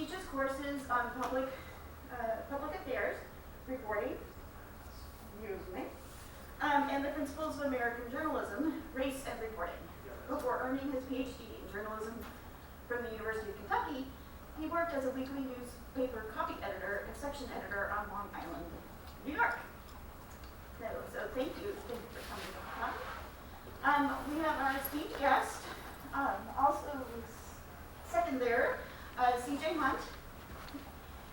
teaches courses on public affairs, reporting, and the principles of American journalism, race, and reporting. Before earning his PhD in journalism from the University of Kentucky, he worked as a weekly newspaper copy editor and section editor on Long Island, New York. So thank you for coming on. We have our esteemed guest, also second there, CJ Hunt.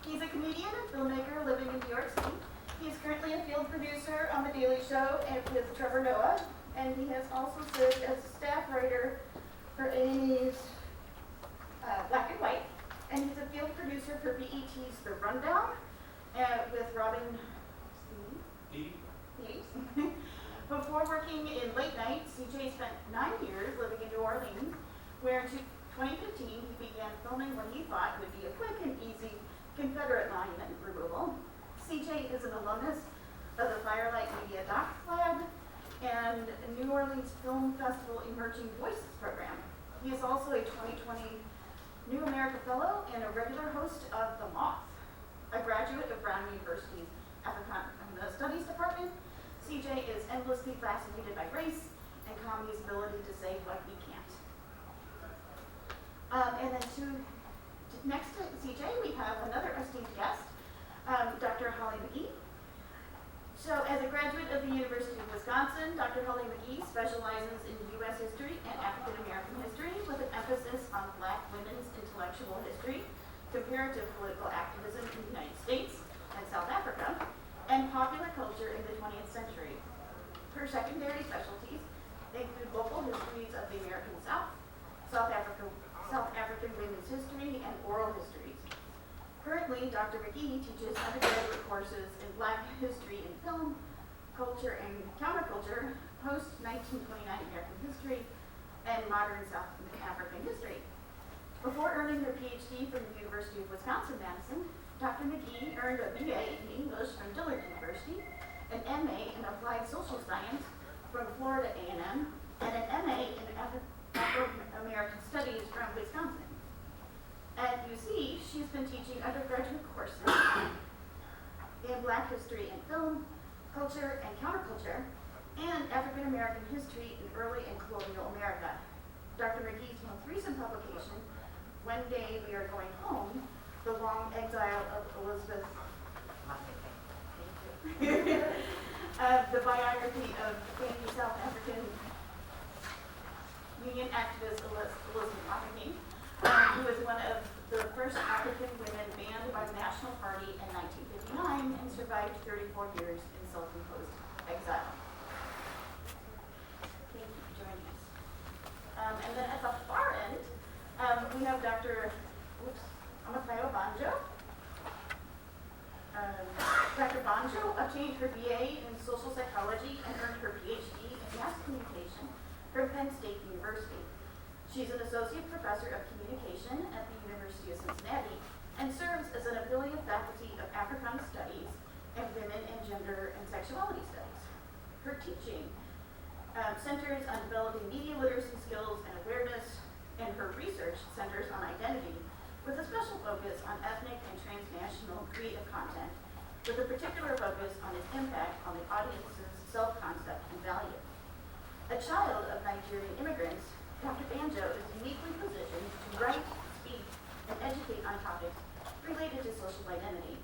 He's a comedian and filmmaker living in New York City. He is currently a field producer on The Daily Show and with Trevor Noah, and he has also served as a staff writer for A&E's Black and White, and he's a field producer for BET's The Rundown with Robin Lees. Before working in late night, CJ spent 9 years living in New Orleans, where in 2015 he began filming what he thought would be a quick and easy Confederate monument removal. CJ is an alumnus of the Firelight Media Doc Lab and New Orleans Film Festival Emerging Voices program. He is also a 2020 New America Fellow and a regular host of The Moth. A graduate of Brown University's Africana Studies Department, CJ is endlessly fascinated by race and comedy's ability to say what we can't. And then next to CJ, we have another esteemed guest, Dr. Holly Mcgee. So as a graduate of the University of Wisconsin, Dr. Holly Mcgee specializes in U.S. history and African American history with an emphasis on Black women's intellectual history, comparative political activism in the United States and South Africa, and popular culture in the 20th century. Her secondary specialties include local histories of the American South, South African women's history, and oral histories. Currently, Dr. Mcgee teaches undergraduate courses in Black history and film, culture and counterculture, post-1929 American history, and modern South African history. Before earning her PhD from the University of Wisconsin-Madison, Dr. Mcgee earned a BA in English from Dillard University, an MA in Applied Social Science from Florida A&M, and an MA in Afro-American Studies from Wisconsin. At UC, she's been teaching undergraduate courses in Black history and film, culture and counterculture, and African American history in early and colonial America. Dr. Mcgee's most recent publication, One Day We Are Going Home, The Long Exile of Elizabeth, the biography of famous South African Union activist Elizabeth Mafeking, who was one of the first African women banned by the National Party in 1959 and survived 34 years in self-imposed exile. Thank you for joining us. And then at the far end, we have Dr. Amatheo Banjo. Dr. Banjo obtained her BA in social psychology and earned her PhD in mass communication from Penn State University. She's an associate professor of communication at the University of Cincinnati and serves as an affiliate faculty of Africana Studies and Women and Gender and Sexuality Studies. Her teaching centers on developing media literacy skills and awareness, and her research centers on identity, with a special focus on ethnic and transnational creative content, with a particular focus on its impact on the audience's self-concept and value. A child of Nigerian immigrants, Dr. Banjo is uniquely positioned to write, speak, and educate on topics related to social identity,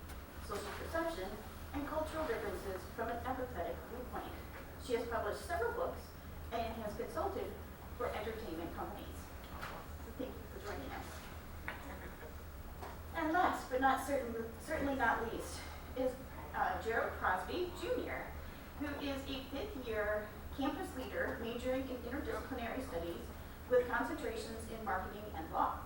social perception, and cultural differences from an empathetic viewpoint. She has published several books and has consulted for entertainment companies. So thank you for joining us. And last, but certainly not least, is Gerald Crosby, Jr., who is a fifth-year campus leader majoring in interdisciplinary studies with concentrations in marketing and law.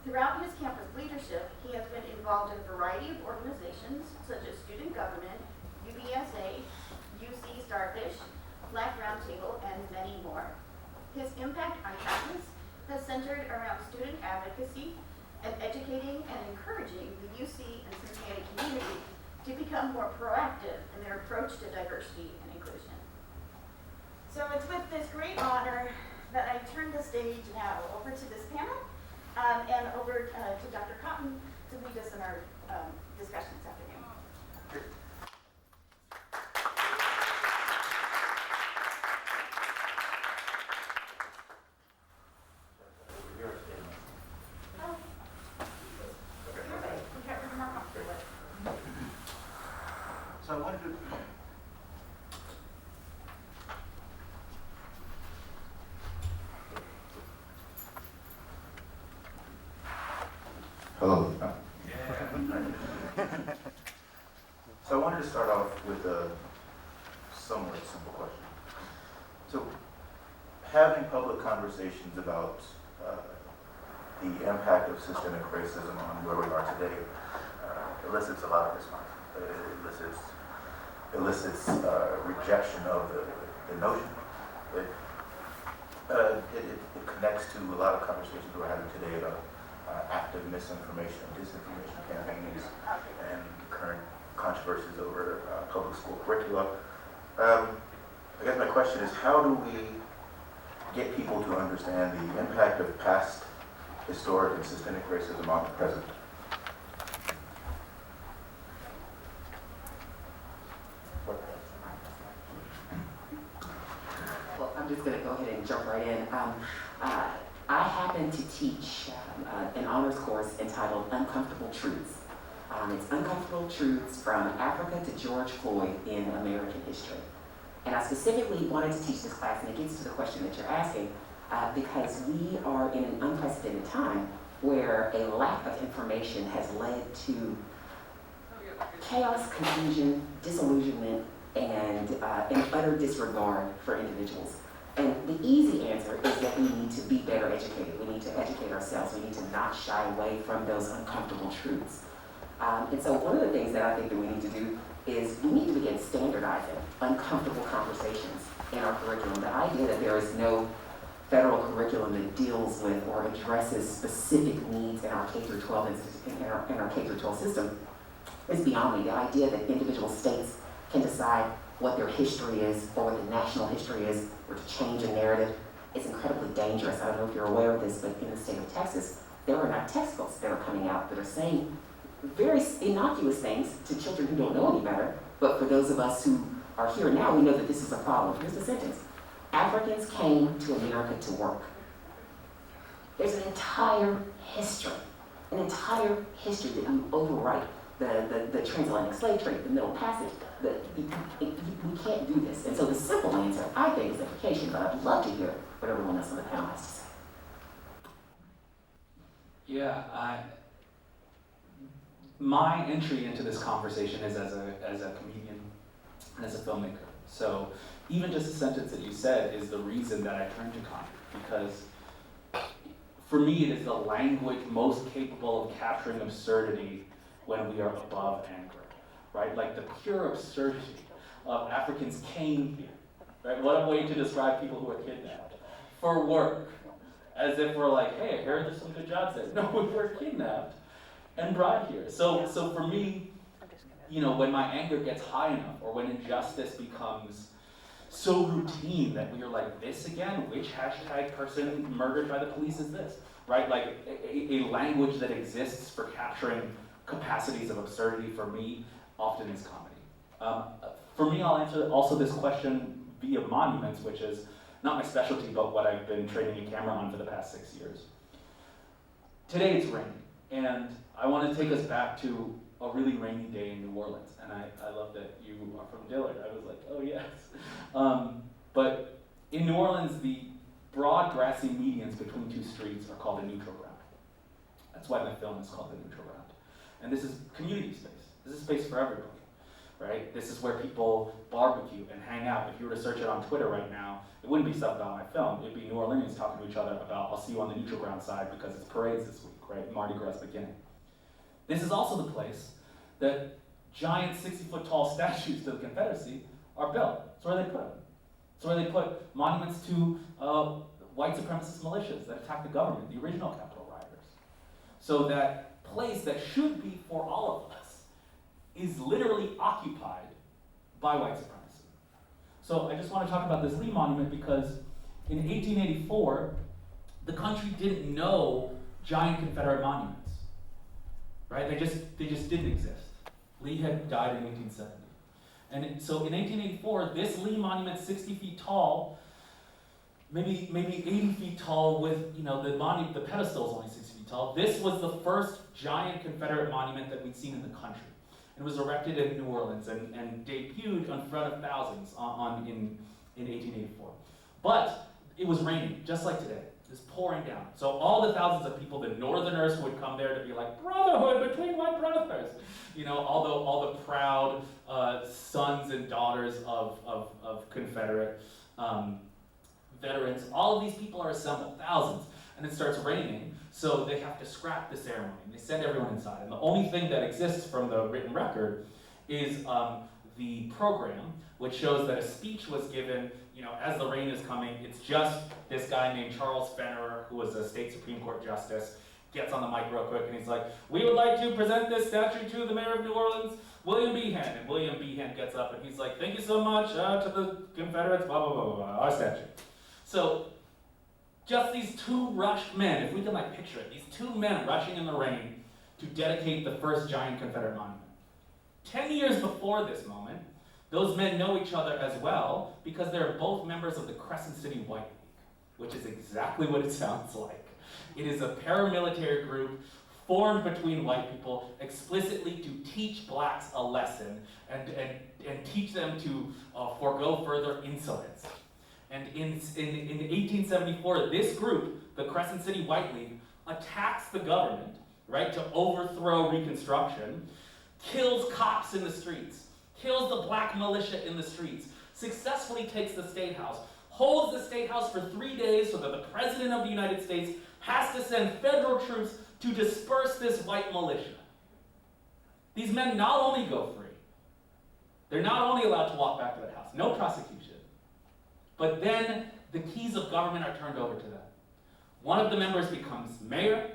Throughout his campus leadership, he has been involved in a variety of organizations such as Student Government, UBSA, UC Starfish, Black Roundtable, and many more. His impact on campus has centered around student advocacy and educating and encouraging the UC and Cincinnati community to become more proactive in their approach to diversity and inclusion. So it's with this great honor that I turn the stage now over to this panel and over to Dr. Cotton to to lead us in our discussion this afternoon. So I wanted to hello. So I wanted to start off with a somewhat simple question. So having public conversations about the impact of systemic racism on where we are today elicits a lot of response. It elicits rejection of the notion. It connects to a lot of conversations we're having today about active misinformation and disinformation campaigns and current controversies over public school curricula. I guess my question is, how do we get people to understand the impact of past historic and systemic racism on the present? Well, I'm just going to go ahead and jump right in. I happen to teach an honors course entitled Uncomfortable Truths. It's Uncomfortable Truths from Africa to George Floyd in American History. And I specifically wanted to teach this class, and it gets to the question that you're asking, because we are in an unprecedented time where a lack of information has led to chaos, confusion, disillusionment, and an utter disregard for individuals. And the easy answer is that we need to be better educated. We need to educate ourselves. We need to not shy away from those uncomfortable truths. And so one of the things that I think that we need to do is we need to begin standardizing uncomfortable conversations in our curriculum. The idea that there is no federal curriculum that deals with or addresses specific needs in our K-12 in our K-12 system is beyond me. The idea that individual states can decide what their history is or what the national history is, or to change a narrative, is incredibly dangerous. I don't know if you're aware of this, but in the state of Texas, there are now textbooks that are coming out that are saying very innocuous things to children who don't know any better, but for those of us who are here now, we know that this is a problem. Here's the sentence: Africans came to America to work. There's an entire history that you overwrite. The transatlantic slave trade, the Middle Passage, we can't do this. And so the simple answer, I think, is education, but I'd love to hear what everyone else on the panel has to say. Yeah, my entry into this conversation is as a comedian and as a filmmaker. So even just a sentence that you said is the reason that I turned to comedy, because for me it is the language most capable of capturing absurdity when we are above anger, right? Like the pure absurdity of Africans came here, right? What a way to describe people who are kidnapped for work, as if we're like, hey, I heard there's some good jobs there. No, we were kidnapped and brought here. So for me, you know, when my anger gets high enough, or when injustice becomes so routine that we are like, this again? Which hashtag person murdered by the police is this? Right? Like a language that exists for capturing capacities of absurdity, for me, often is comedy. For me, I'll answer also this question via monuments, which is not my specialty, but what I've been training a camera on for the past 6 years. Today it's raining, and I want to take us back to a really rainy day in New Orleans. And I love that you are from Dillard. I was like, oh yes. But in New Orleans, the broad grassy medians between two streets are called a neutral ground. That's why my film is called The Neutral Ground. And this is community space. This is space for everybody, right? This is where people barbecue and hang out. If you were to search it on Twitter right now, it wouldn't be stuff about my film. It'd be New Orleanians talking to each other about, I'll see you on the neutral ground side because it's parades this week, right? Mardi Gras beginning. This is also the place that giant 60-foot tall statues to the Confederacy are built. It's where they put them. It's where they put monuments to white supremacist militias that attacked the government, the original Capitol rioters. So that place that should be for all of us is literally occupied by white supremacy. So I just want to talk about this Lee Monument because in 1884, the country didn't know giant Confederate monuments. right? They just didn't exist. Lee had died in 1870. And so in 1884, this Lee monument, 60 feet tall, maybe 80 feet tall with, the pedestal is only 60 feet tall. This was the first giant Confederate monument that we'd seen in the country. It was erected in New Orleans and debuted in front of thousands in 1884. But it was raining, just like today. It was pouring down. So all the thousands of people, the Northerners who would come there to be like, brotherhood between white brothers, all the proud sons and daughters of Confederate veterans, all of these people are assembled, thousands, and it starts raining, so they have to scrap the ceremony, and they send everyone inside. And the only thing that exists from the written record is the program, which shows that a speech was given, as the rain is coming. It's just this guy named Charles Fennerer, who was a state Supreme Court justice, gets on the mic real quick, and he's like, "We would like to present this statue to the mayor of New Orleans, William Behan." And William Behan gets up, and he's like, "Thank you so much to the Confederates, blah, blah, blah, blah, blah, our statue." So, just these two rushed men, if we can picture it, these two men rushing in the rain to dedicate the first giant Confederate monument. 10 years before this moment, those men know each other as well because they're both members of the Crescent City White League, which is exactly what it sounds like. It is a paramilitary group formed between white people explicitly to teach blacks a lesson and teach them to forego further insolence. And in 1874, this group, the Crescent City White League, attacks the government, right, to overthrow Reconstruction, kills cops in the streets, kills the black militia in the streets, successfully takes the State House, holds the State House for 3 days so that the President of the United States has to send federal troops to disperse this white militia. These men not only go free, they're not only allowed to walk back to the house, no prosecution, but then the keys of government are turned over to them. One of the members becomes mayor,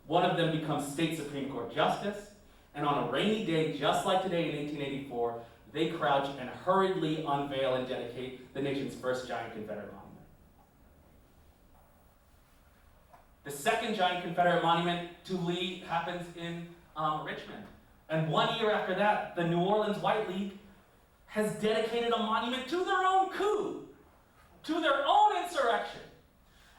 one of them becomes state Supreme Court justice, and on a rainy day, just like today in 1884, they crouch and hurriedly unveil and dedicate the nation's first giant Confederate monument. The second giant Confederate monument to Lee happens in Richmond. And 1 year after that, the New Orleans White League has dedicated a monument to their own coup, to their own insurrection.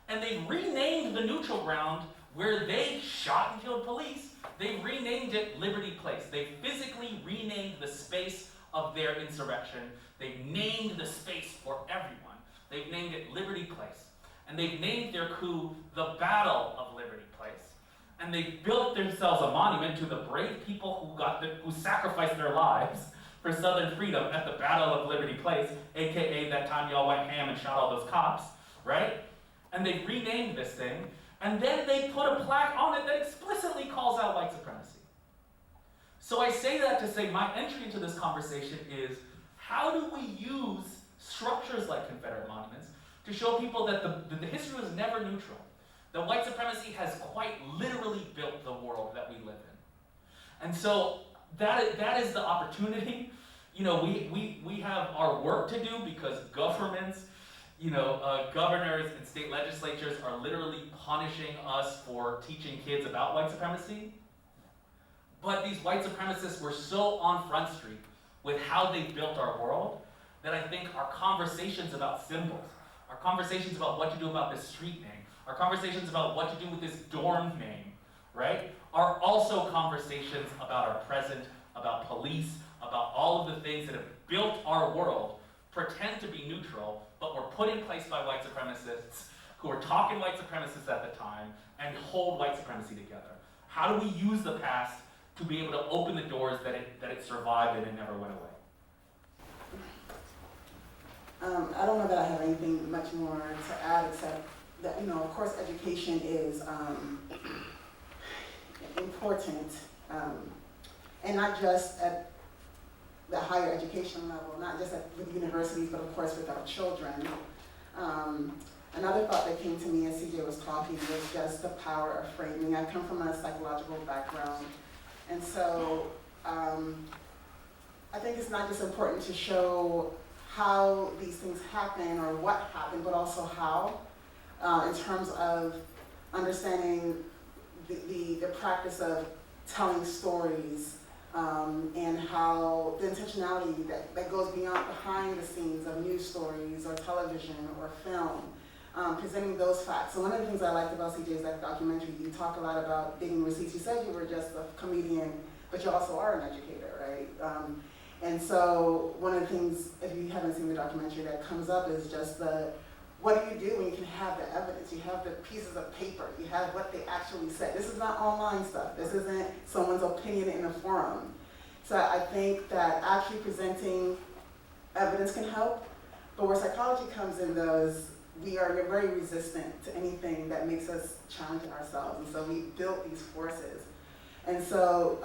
And they renamed the neutral ground where they shot and killed police. They renamed it Liberty Place. They physically renamed the space of their insurrection. They've named the space for everyone. They've named it Liberty Place. And they've named their coup the Battle of Liberty Place. And they built themselves a monument to the brave people who sacrificed their lives for Southern freedom at the Battle of Liberty Place, aka that time y'all went ham and shot all those cops, right? And they renamed this thing, and then they put a plaque on it that explicitly calls out white supremacy. So I say that to say my entry into this conversation is, how do we use structures like Confederate monuments to show people that the history was never neutral, that white supremacy has quite literally built the world that we live in. And so that is the opportunity. We have our work to do because governments, governors and state legislatures are literally punishing us for teaching kids about white supremacy. But these white supremacists were so on Front Street with how they built our world that I think our conversations about symbols, our conversations about what to do about this street name, our conversations about what to do with this dorm name, right, are also conversations about our present, about police, about all of the things that have built our world, pretend to be neutral, but were put in place by white supremacists who were talking white supremacists at the time and hold white supremacy together. How do we use the past to be able to open the doors that it survived and it never went away? I don't know that I have anything much more to add except that, of course, education is important, and not just at the higher education level, not just with universities, but of course with our children. Another thought that came to me as CJ was talking was just the power of framing. I come from a psychological background, and so I think it's not just important to show how these things happen or what happened, but also how, in terms of understanding the practice of telling stories, and how the intentionality that goes behind the scenes of news stories or television or film, presenting those facts. So one of the things I liked about CJ is that documentary, you talk a lot about digging receipts. You said you were just a comedian, but you also are an educator, right? And so one of the things, if you haven't seen the documentary, that comes up is just what do you do when you can have the evidence? You have the pieces of paper, you have what they actually said. This is not online stuff. This isn't someone's opinion in a forum. So I think that actually presenting evidence can help, but where psychology comes in though is we're very resistant to anything that makes us challenge ourselves. And so we built these forces. And so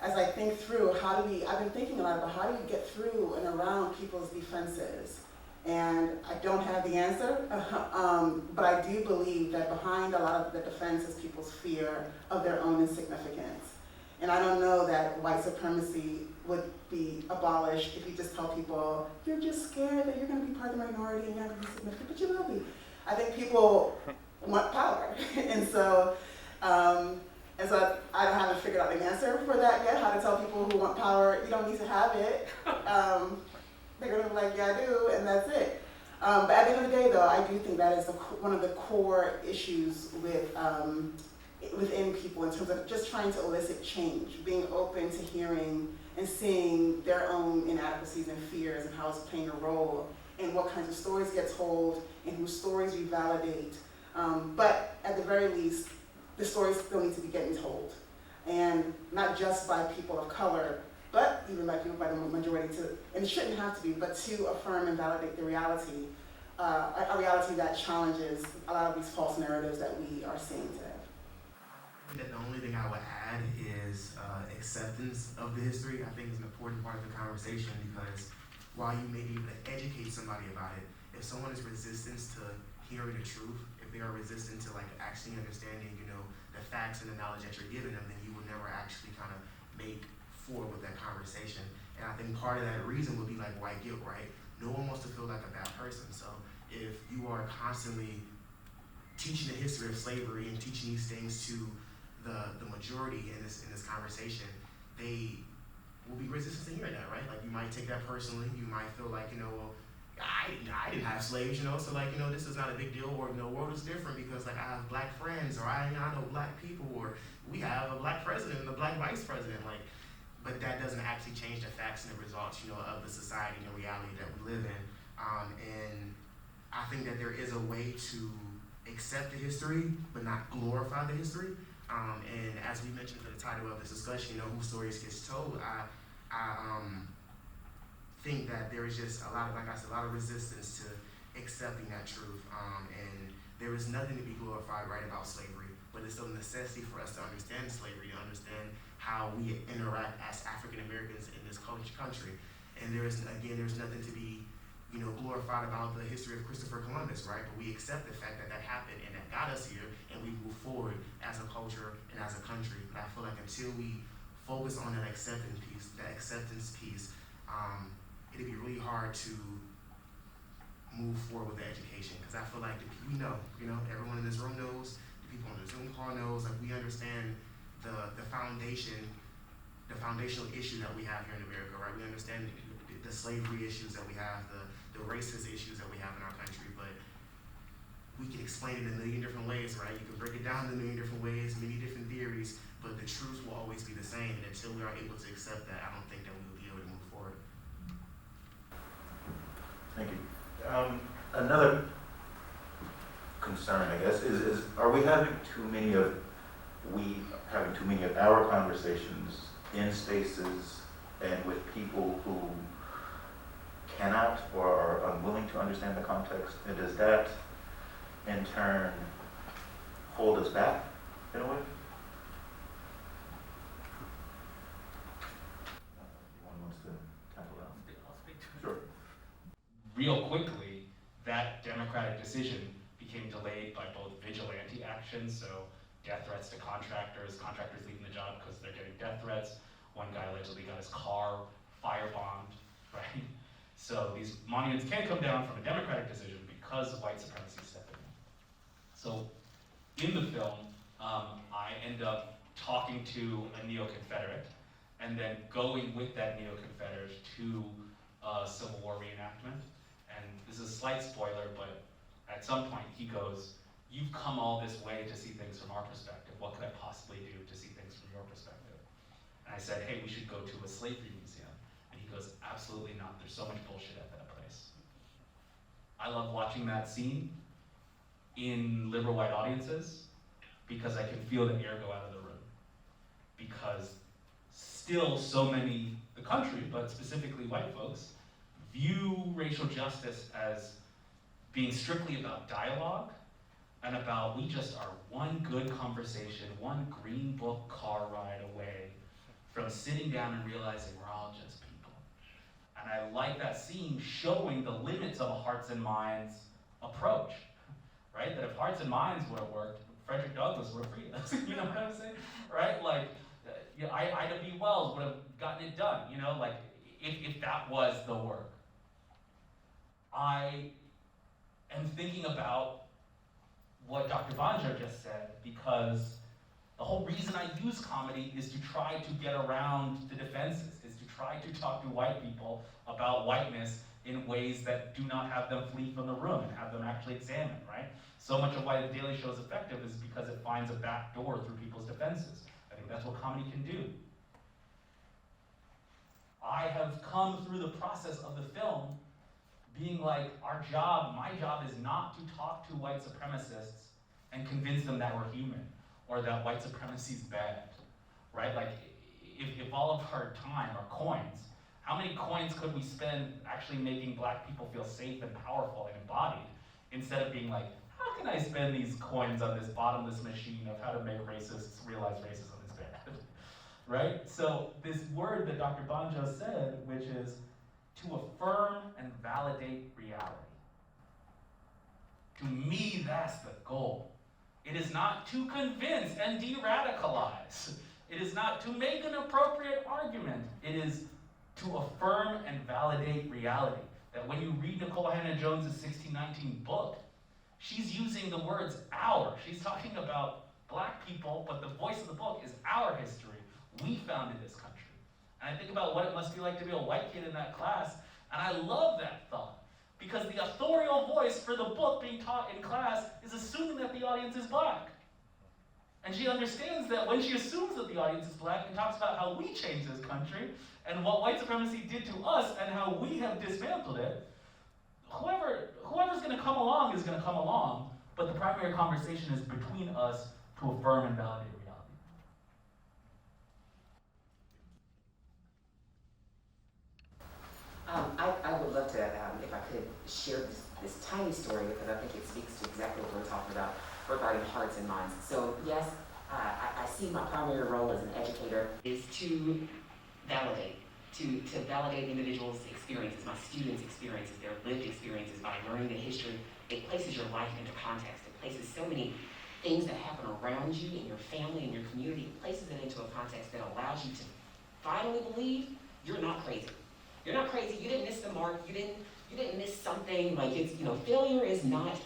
as I think through I've been thinking a lot about how do you get through and around people's defenses. And I don't have the answer, but I do believe that behind a lot of the defense is people's fear of their own insignificance. And I don't know that white supremacy would be abolished if you just tell people, you're just scared that you're going to be part of the minority and you're not going to be significant, but you will be. I think people want power. And so I haven't figured out the answer for that yet, how to tell people who want power, you don't need to have it. They're going to be like, yeah, I do, and that's it. But at the end of the day, though, I do think that is one of the core issues within people in terms of just trying to elicit change, being open to hearing and seeing their own inadequacies and fears and how it's playing a role in what kinds of stories get told and whose stories we validate. But at the very least, the stories still need to be getting told. And not just by people of color, but even by people by the majority and it shouldn't have to be, but to affirm and validate the reality, a reality that challenges a lot of these false narratives that we are seeing today. I think that the only thing I would add is acceptance of the history. I think is an important part of the conversation because while you may be able to educate somebody about it, if someone is resistant to hearing the truth, if they are resistant to like actually understanding, the facts and the knowledge that you're giving them, then you will never actually kind of make forward with that conversation. And I think part of that reason would be like white guilt, right? No one wants to feel like a bad person. So if you are constantly teaching the history of slavery and teaching these things to the majority in this conversation, they will be resistant to hearing that, right? Like you might take that personally. You might feel like, well, I didn't have slaves, so like, this is not a big deal, or the world is different because like I have black friends, or I know black people, or we have a black president and a black vice president, like, but that doesn't actually change the facts and the results, of the society and the reality that we live in. And I think that there is a way to accept the history, but not glorify the history. And as we mentioned in the title of this discussion, whose stories gets told, I think that there is just a lot of resistance to accepting that truth. And there is nothing to be glorified right about slavery, but it's still a necessity for us to understand slavery, to understand how we interact as African Americans in this country. And there's nothing to be, glorified about the history of Christopher Columbus, right? But we accept the fact that that happened and that got us here, and we move forward as a culture and as a country. But I feel like until we focus on that acceptance piece, it'd be really hard to move forward with the education, because I feel like we know, everyone in this room knows, the people on the Zoom call knows, like we understand the foundational issue that we have here in America, right? We understand the slavery issues that we have, the racist issues that we have in our country, but we can explain it in a million different ways, right? You can break it down in a million different ways, many different theories, but the truth will always be the same, and until we are able to accept that, I don't think that we will be able to move forward. Thank you. Another concern, I guess, is are we having too many of our conversations in spaces and with people who cannot or are unwilling to understand the context, and does that in turn hold us back in a way? Anyone wants to tackle that? I'll speak to it. Sure. Real quickly, that democratic decision became delayed by both vigilante actions, so death threats to contractors leaving the job because they're getting death threats. One guy allegedly got his car firebombed, right? So these monuments can come down from a democratic decision because of white supremacy stepping in. So in the film, I end up talking to a neo-Confederate, and then going with that neo-Confederate to a Civil War reenactment. And this is a slight spoiler, but at some point he goes, "You've come all this way to see things from our perspective. What could I possibly do to see things from your perspective?" And I said, "Hey, we should go to a slavery museum." And he goes, "Absolutely not. There's so much bullshit at that place." I love watching that scene in liberal white audiences because I can feel the air go out of the room. Because still so many, the country, but specifically white folks, view racial justice as being strictly about dialogue and about we just are one good conversation, one green book car ride away from sitting down and realizing we're all just people. And I like that scene showing the limits of a hearts and minds approach, right? That if hearts and minds would have worked, Frederick Douglass would have freed us, you know what I'm saying? Right? Like, Ida B. Wells would have gotten it done, you know, like if that was the work. I am thinking about what Dr. Bonjo just said, because the whole reason I use comedy is to try to get around the defenses, is to try to talk to white people about whiteness in ways that do not have them flee from the room and have them actually examine, right? So much of why The Daily Show is effective is because it finds a back door through people's defenses. I think that's what comedy can do. I have come through the process of the film being like, our job, my job is not to talk to white supremacists and convince them that we're human or that white supremacy is bad, right? Like, if all of our time are coins, how many coins could we spend actually making black people feel safe and powerful and embodied instead of being like, how can I spend these coins on this bottomless machine of how to make racists realize racism is bad, right? So this word that Dr. Bonjo said, which is to affirm and validate reality. To me, that's the goal. It is not to convince and de-radicalize. It is not to make an appropriate argument. It is to affirm and validate reality. That when you read Nicole Hannah-Jones' 1619 book, she's using the words our. She's talking about black people, but the voice of the book is our history. We founded this country. And I think about what it must be like to be a white kid in that class, and I love that thought. Because the authorial voice for the book being taught in class is assuming that the audience is black. And she understands that when she assumes that the audience is black and talks about how we changed this country and what white supremacy did to us and how we have dismantled it, whoever's going to come along is going to come along, but the primary conversation is between us to affirm and validate reality. I would love to, if I could, share this tiny story because I think it speaks to exactly what we're talking about regarding hearts and minds. So yes, I see my primary role as an educator is to validate, to validate individuals' experiences, my students' experiences, their lived experiences by learning the history. It places your life into context. It places so many things that happen around you, in your family, in your community. It places it into a context that allows you to finally believe you're not crazy. You're not crazy. You didn't miss the mark. You didn't miss something. Like it's failure is not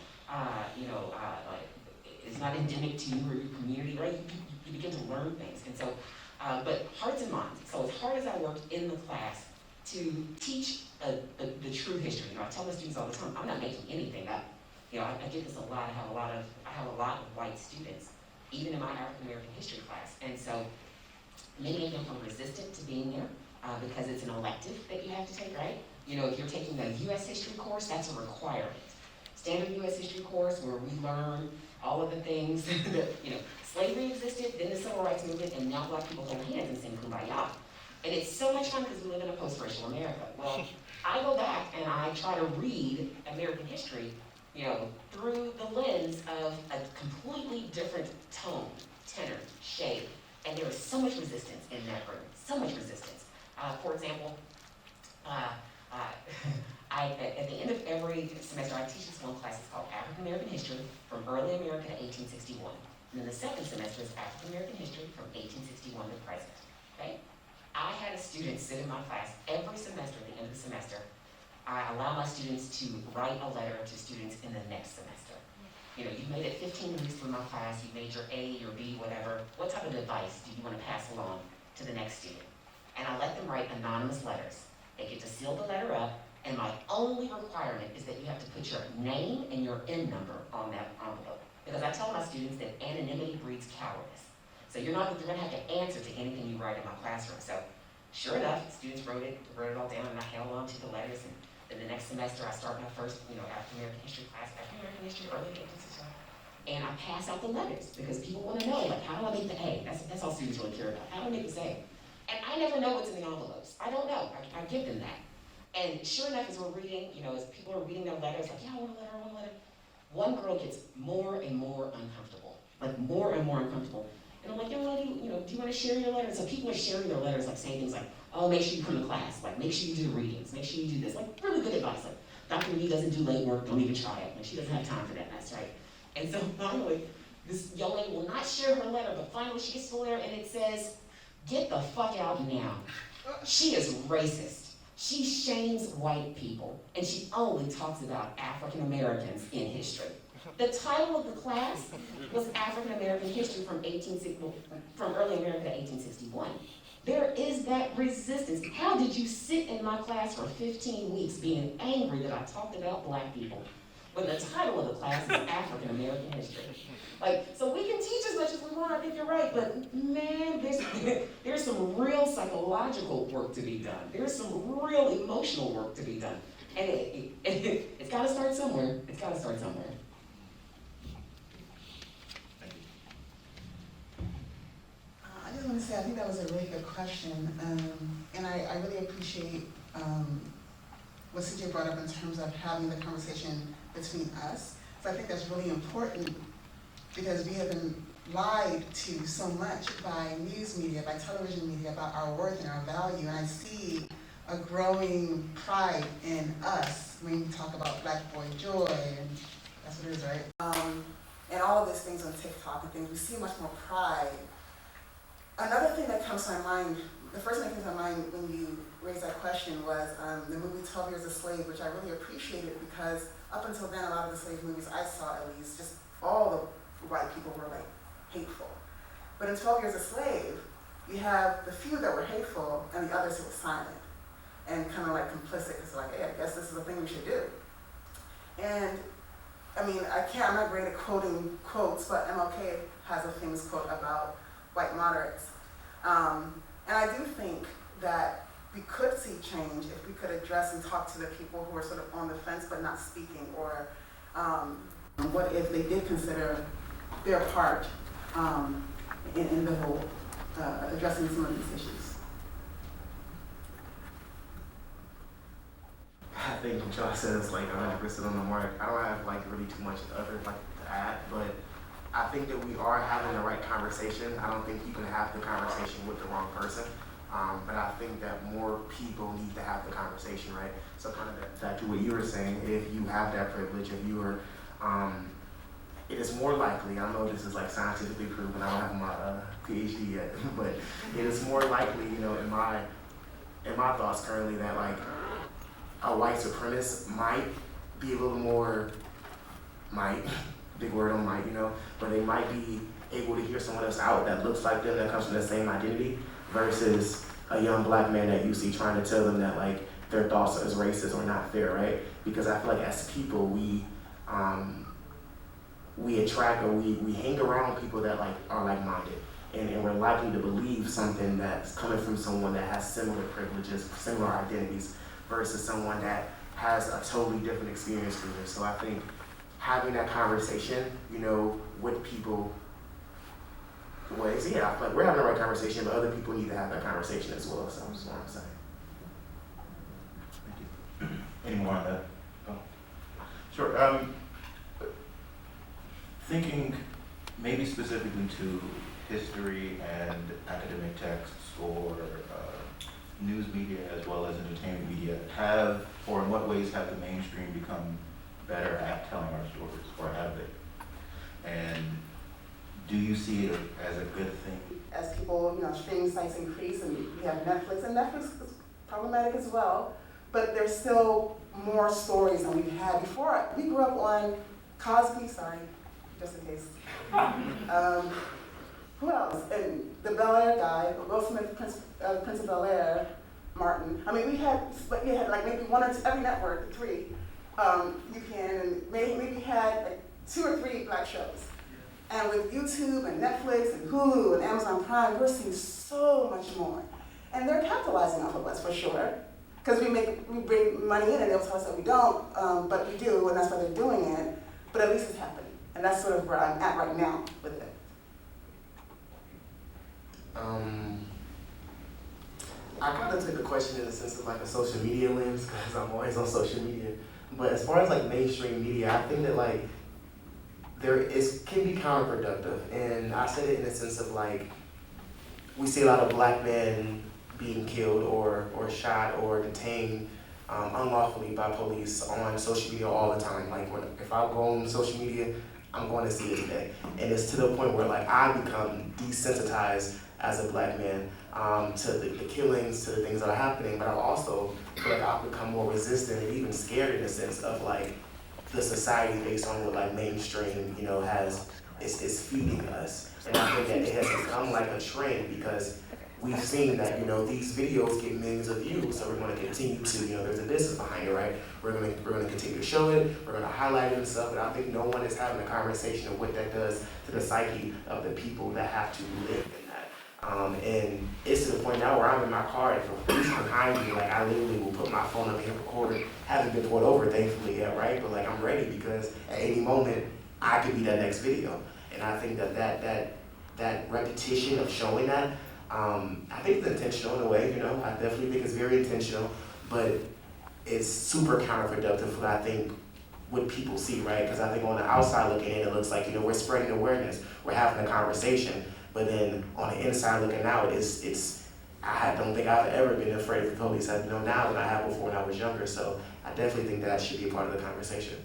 is not endemic to you or your community, right? You begin to learn things, and so but hearts and minds. So as hard as I worked in the class to teach the true history, I tell my students all the time, I'm not making anything up. I get this a lot. I have a lot of white students, even in my African American history class, and so many of them are resistant to being there. Because it's an elective that you have to take, right? If you're taking a U.S. history course, that's a requirement. Standard U.S. history course where we learn all of the things that, slavery existed, then the civil rights movement, and now black people hold hands and sing Kumbaya. And it's so much fun because we live in a post-racial America. Well, I go back and I try to read American history, through the lens of a completely different tone, tenor, shade. And there is so much resistance in that room, so much resistance. For example, at the end of every semester, I teach this one class. It's called African American History from Early America to 1861. And then the second semester is African American History from 1861 to present. Okay? I had a student sit in my class every semester. At the end of the semester, I allow my students to write a letter to students in the next semester. You know, you've made it 15 weeks through my class, you made your A, your B, whatever. What type of advice do you want to pass along to the next student? And I let them write anonymous letters. They get to seal the letter up, and my only requirement is that you have to put your name and your N number on that envelope. Because I tell my students that anonymity breeds cowardice. So you're going to have to answer to anything you write in my classroom. So sure enough, students wrote it all down, and I held on to the letters. And then the next semester, I start my first, African American history class, African American history, early 1860s. And I pass out the letters because people want to know, like, how do I make the A? That's all students really care about. How do I make this A? And I never know what's in the envelopes. I don't know. I give them that. And sure enough, as we're reading, as people are reading their letters, like, yeah, I want a letter. One girl gets more and more uncomfortable, like more and more uncomfortable. And I'm like, do you want to share your letter? So people are sharing their letters, like saying things like, oh, make sure you come to class, like make sure you do readings, make sure you do this, like really good advice. Like Dr. McGee doesn't do late work, don't even try it. Like she doesn't have time for that mess, right? And so finally, this young lady will not share her letter, but finally she gets to the letter and it says, get the fuck out now. She is racist. She shames white people, and she only talks about African Americans in history. The title of the class was African American History from early America to 1861. There is that resistance. How did you sit in my class for 15 weeks being angry that I talked about black people when the title of the class is African American History? So we can teach as much as we want, I think you're right, but man, there's some real psychological work to be done. There's some real emotional work to be done. And it's gotta start somewhere. It's gotta start somewhere. I just want to say, I think that was a really good question, and I really appreciate what CJ brought up in terms of having the conversation between us. So I think that's really important because we have been lied to so much by news media, by television media about our worth and our value, and I see a growing pride in us when we talk about Black Boy Joy, and that's what it is, right? And all of these things on TikTok and things, we see much more pride. Another thing that comes to my mind, the first thing that came to my mind when you raised that question was the movie 12 Years a Slave, which I really appreciated because up until then, a lot of the slave movies I saw, at least, just all the white people were like hateful. But in 12 Years a Slave, you have the few that were hateful and the others who were silent and kind of like complicit because like, hey, I guess this is the thing we should do. And I mean, I'm not great at quoting quotes, but MLK has a famous quote about white moderates. And I do think that we could see change if we could address and talk to the people who are sort of on the fence but not speaking, or what if they did consider their part in the whole addressing some of these issues. I think what y'all said is like 100% on the mark. I don't have like really too much other to add, but I think that we are having the right conversation. I don't think you can have the conversation with the wrong person, but I think that more people need to have the conversation, right? So kind of back to what you were saying, if you have that privilege, if you are, it is more likely, I know this is like scientifically proven, I don't have my PhD yet, but it is more likely, in my thoughts currently that like a white supremacist might be a little more, big word on might, but they might be able to hear someone else out that looks like them, that comes from the same identity, versus a young black man that you see trying to tell them that like their thoughts as racist or not fair, right? Because I feel like as people, we attract or we hang around people that like are like-minded, and we're likely to believe something that's coming from someone that has similar privileges, similar identities, versus someone that has a totally different experience through this. So I think having that conversation, with people, I feel like we're having the right conversation, but other people need to have that conversation as well, so that's what I'm saying. Thank you. Any more on that? Oh. Sure. Thinking maybe specifically to history and academic texts or news media as well as entertainment media or in what ways have the mainstream become better at telling our stories, or have they? And do you see it as a good thing? As people, streaming sites increase, and we have Netflix, and Netflix is problematic as well, but there's still more stories than we've had before. We grew up on Cosby, just in case. Who else? And the Bel Air guy, Will Smith, Prince of Bel Air, Martin. I mean, we had like maybe one or two, every network, 3. You can, and maybe had like 2 or 3 black shows. And with YouTube and Netflix and Hulu and Amazon Prime, we're seeing so much more. And they're capitalizing off of us for sure. Because we bring money in and they'll tell us that we don't, but we do, and that's why they're doing it. But at least it's happening. And that's sort of where I'm at right now with it. I kind of took the question in the sense of like a social media lens, because I'm always on social media. But as far as like mainstream media, I think that like can be counterproductive. And I said it in the sense of like, we see a lot of black men being killed or shot or detained unlawfully by police on social media all the time. Like if I go on social media, I'm going to see it today. And it's to the point where like I become desensitized as a black man to the killings, to the things that are happening, but I also feel like I've become more resistant and even scared in the sense of like the society based on what like mainstream, is feeding us. And I think that it has become like a trend because we've seen that, these videos get millions of views, so we're going to continue to, there's a business behind it, right? We're going to continue to show it, we're going to highlight it and stuff, but I think no one is having a conversation of what that does to the psyche of the people that have to live in that. And it's to the point now where I'm in my car, and if a police behind me, like I literally will put my phone up and hit record. Haven't been pulled over, thankfully, yet, right? But like I'm ready because at any moment I could be that next video. And I think that repetition of showing that, I think it's intentional in a way, I definitely think it's very intentional, but it's super counterproductive for I think what people see, right? Because I think on the outside looking in, it looks like, we're spreading awareness, we're having a conversation, but then on the inside looking out, I don't think I've ever been afraid of the police, now than I have before when I was younger, so I definitely think that should be a part of the conversation.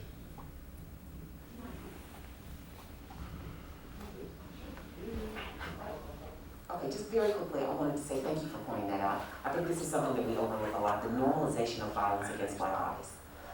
Okay, just very quickly, I wanted to say thank you for pointing that out. I think this is something that we overlook a lot, the normalization of violence against black bodies.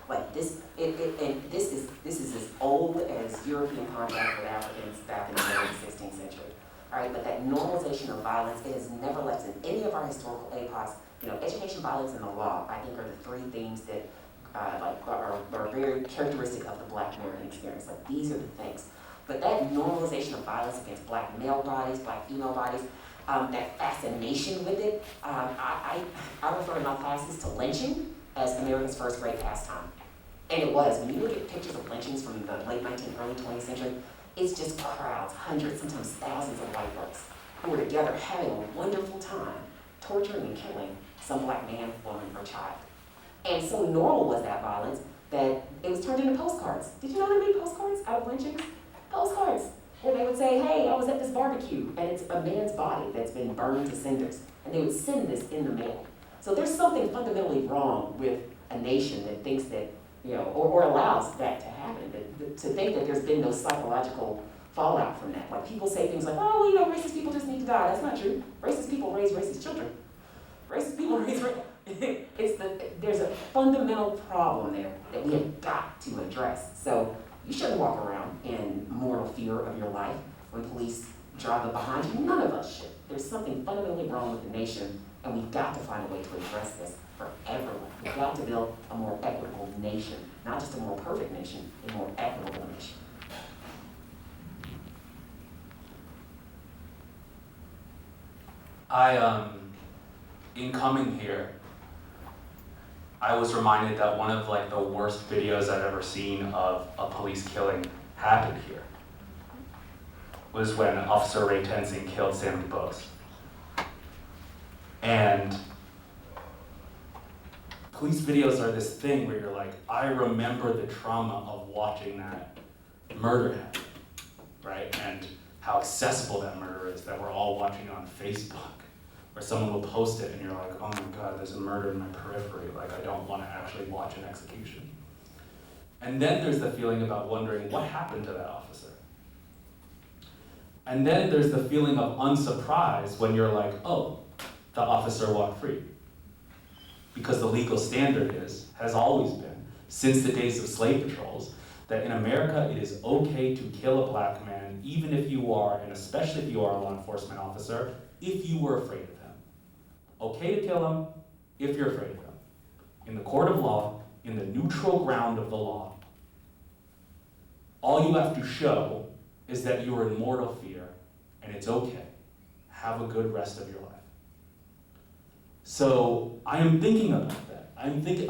Like this, this is as old as European contact with Africans back in the early 16th century. All right, but that normalization of violence, it has never left in any of our historical epochs. Education, violence, and the law, I think are the 3 themes that are very characteristic of the black American experience. Like these are the things. But that normalization of violence against black male bodies, black female bodies, that fascination with it, I refer in my classes to lynching as America's first great pastime. And it was. When you look at pictures of lynchings from the late 19th, early 20th century, it's just crowds, hundreds, sometimes thousands of white folks who were together having a wonderful time, torturing and killing some black man, woman, or child. And so normal was that violence that it was turned into postcards. Did you know there were postcards out of lynchings? Postcards, where they would say, hey, I was at this barbecue, and it's a man's body that's been burned to cinders, and they would send this in the mail. So there's something fundamentally wrong with a nation that thinks that, or allows that to happen, to think that there's been no psychological fallout from that. Like people say things like, oh, racist people just need to die. That's not true. Racist people raise racist children. Racist people raise there's a fundamental problem there that we have got to address. So you shouldn't walk around in mortal fear of your life when police drive up behind you. None of us should. There's something fundamentally wrong with the nation, and we've got to find a way to address this for everyone. We've got to build a more equitable nation, not just a more perfect nation, a more equitable nation. In coming here, I was reminded that one of the worst videos I've ever seen of a police killing happened here. Was when Officer Ray Tenzing killed Sammy Bose. And police videos are this thing where you're like, I remember the trauma of watching that murder happen, right? And how accessible that murder is, that we're all watching on Facebook. Or someone will post it and you're like, oh my God, there's a murder in my periphery. Like, I don't want to actually watch an execution. And then there's the feeling about wondering what happened to that officer. And then there's the feeling of unsurprise when you're like, oh, the officer walked free. Because the legal standard has always been, since the days of slave patrols, that in America it is okay to kill a black man, even if you are, and especially if you are a law enforcement officer, if you were afraid of him. Okay to kill him if you're afraid of him. In the court of law, in the neutral ground of the law, all you have to show is that you are in mortal fear, and it's okay. Have a good rest of your life. So I am thinking about that. I'm thinking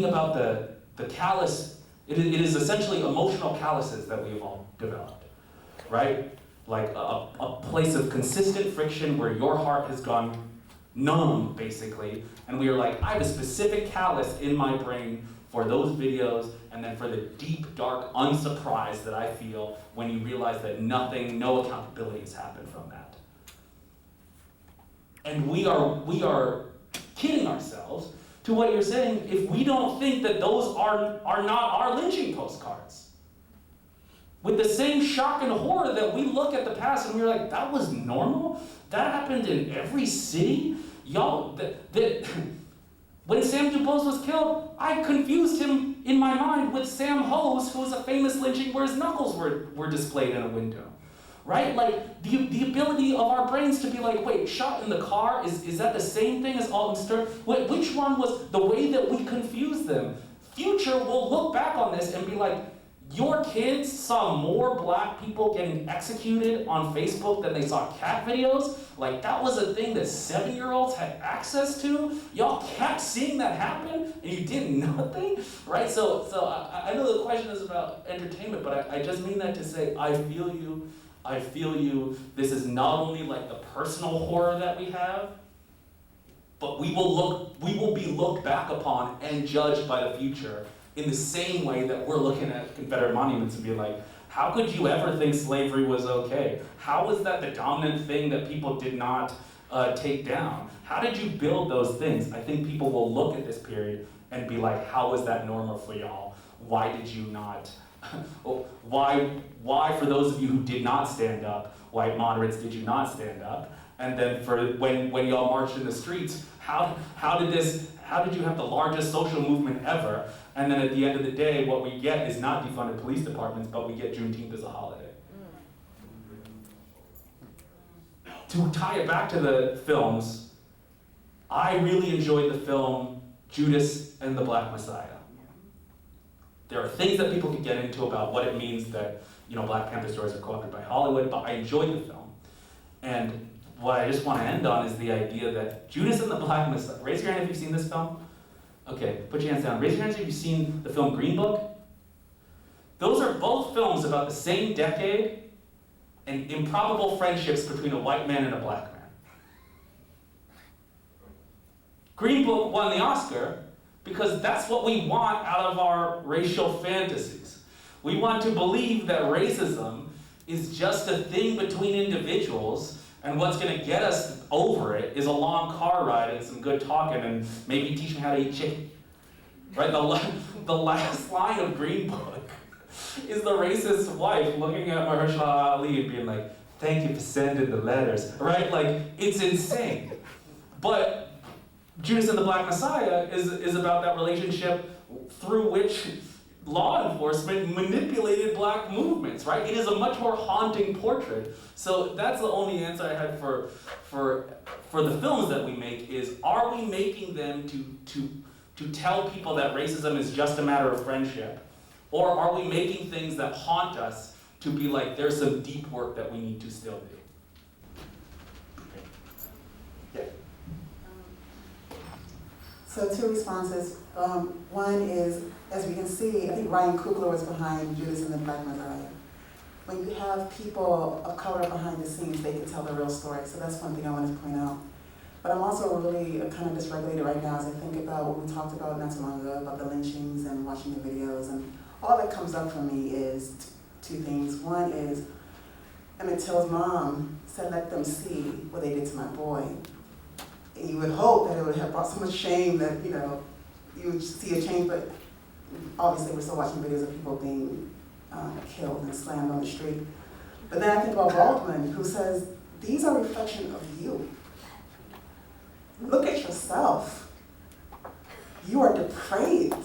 about the callous. It is essentially emotional calluses that we've all developed, right? Like a place of consistent friction where your heart has gone numb, basically, and we are like, I have a specific callus in my brain for those videos, and then for the deep, dark unsurprise that I feel when you realize that no accountability has happened from that. And we are kidding ourselves to what you're saying if we don't think that those are not our lynching postcards. With the same shock and horror that we look at the past and we're like, that was normal? That happened in every city? Y'all, when Sam DuBose was killed, I confused him in my mind with Sam Hose, who was a famous lynching where his knuckles were displayed in a window. Right? Like, the ability of our brains to be like, wait, shot in the car, is that the same thing as Alton Stern? Which one was the way that we confused them? Future will look back on this and be like, your kids saw more black people getting executed on Facebook than they saw cat videos? Like, that was a thing that 7-year-olds had access to? Y'all kept seeing that happen and you did nothing? Right? So I know the question is about entertainment, but I just mean that to say, I feel you. This is not only like the personal horror that we have, but we will be looked back upon and judged by the future in the same way that we're looking at Confederate monuments and be like, how could you ever think slavery was okay? How was that the dominant thing that people did not take down? How did you build those things? I think people will look at this period and be like, how was that normal for y'all? Why did you not? Why for those of you who did not stand up, white moderates, did you not stand up? And then for when y'all marched in the streets, how did you have the largest social movement ever? And then at the end of the day, what we get is not defunded police departments, but we get Juneteenth as a holiday. To tie it back to the films, I really enjoyed the film Judas and the Black Messiah. There are things that people can get into about what it means that, Black Panther stories are co-opted by Hollywood, but I enjoyed the film. And what I just want to end on is the idea that Judas and the Black Messiah. Raise your hand if you've seen this film. Okay, put your hands down. Raise your hands if you've seen the film Green Book. Those are both films about the same decade and improbable friendships between a white man and a black man. Green Book won the Oscar because that's what we want out of our racial fantasies. We want to believe that racism is just a thing between individuals, and what's going to get us over it is a long car ride and some good talking and maybe teach me how to eat chicken. Right? The last line of Green Book is the racist wife looking at Mahershala Ali and being like, thank you for sending the letters. Right? Like, it's insane. But Judas and the Black Messiah is about that relationship through which law enforcement manipulated black movements, right? It is a much more haunting portrait. So that's the only answer I had for the films that we make is, are we making them to tell people that racism is just a matter of friendship? Or are we making things that haunt us to be like, there's some deep work that we need to still do? Yeah. So 2 responses. One is, as we can see, I think Ryan Coogler was behind Judas and the Black Messiah. When you have people of color behind the scenes, they can tell the real story. So that's one thing I wanted to point out. But I'm also really kind of dysregulated right now as I think about what we talked about not too long ago, about the lynchings and watching the videos. And all that comes up for me is 2 things. One is, Emmett Till's mom said, let them see what they did to my boy. And you would hope that it would have brought so much shame that, you would see a change, but obviously we're still watching videos of people being killed and slammed on the street. But then I think about Baldwin, who says, these are a reflection of you. Look at yourself. You are depraved.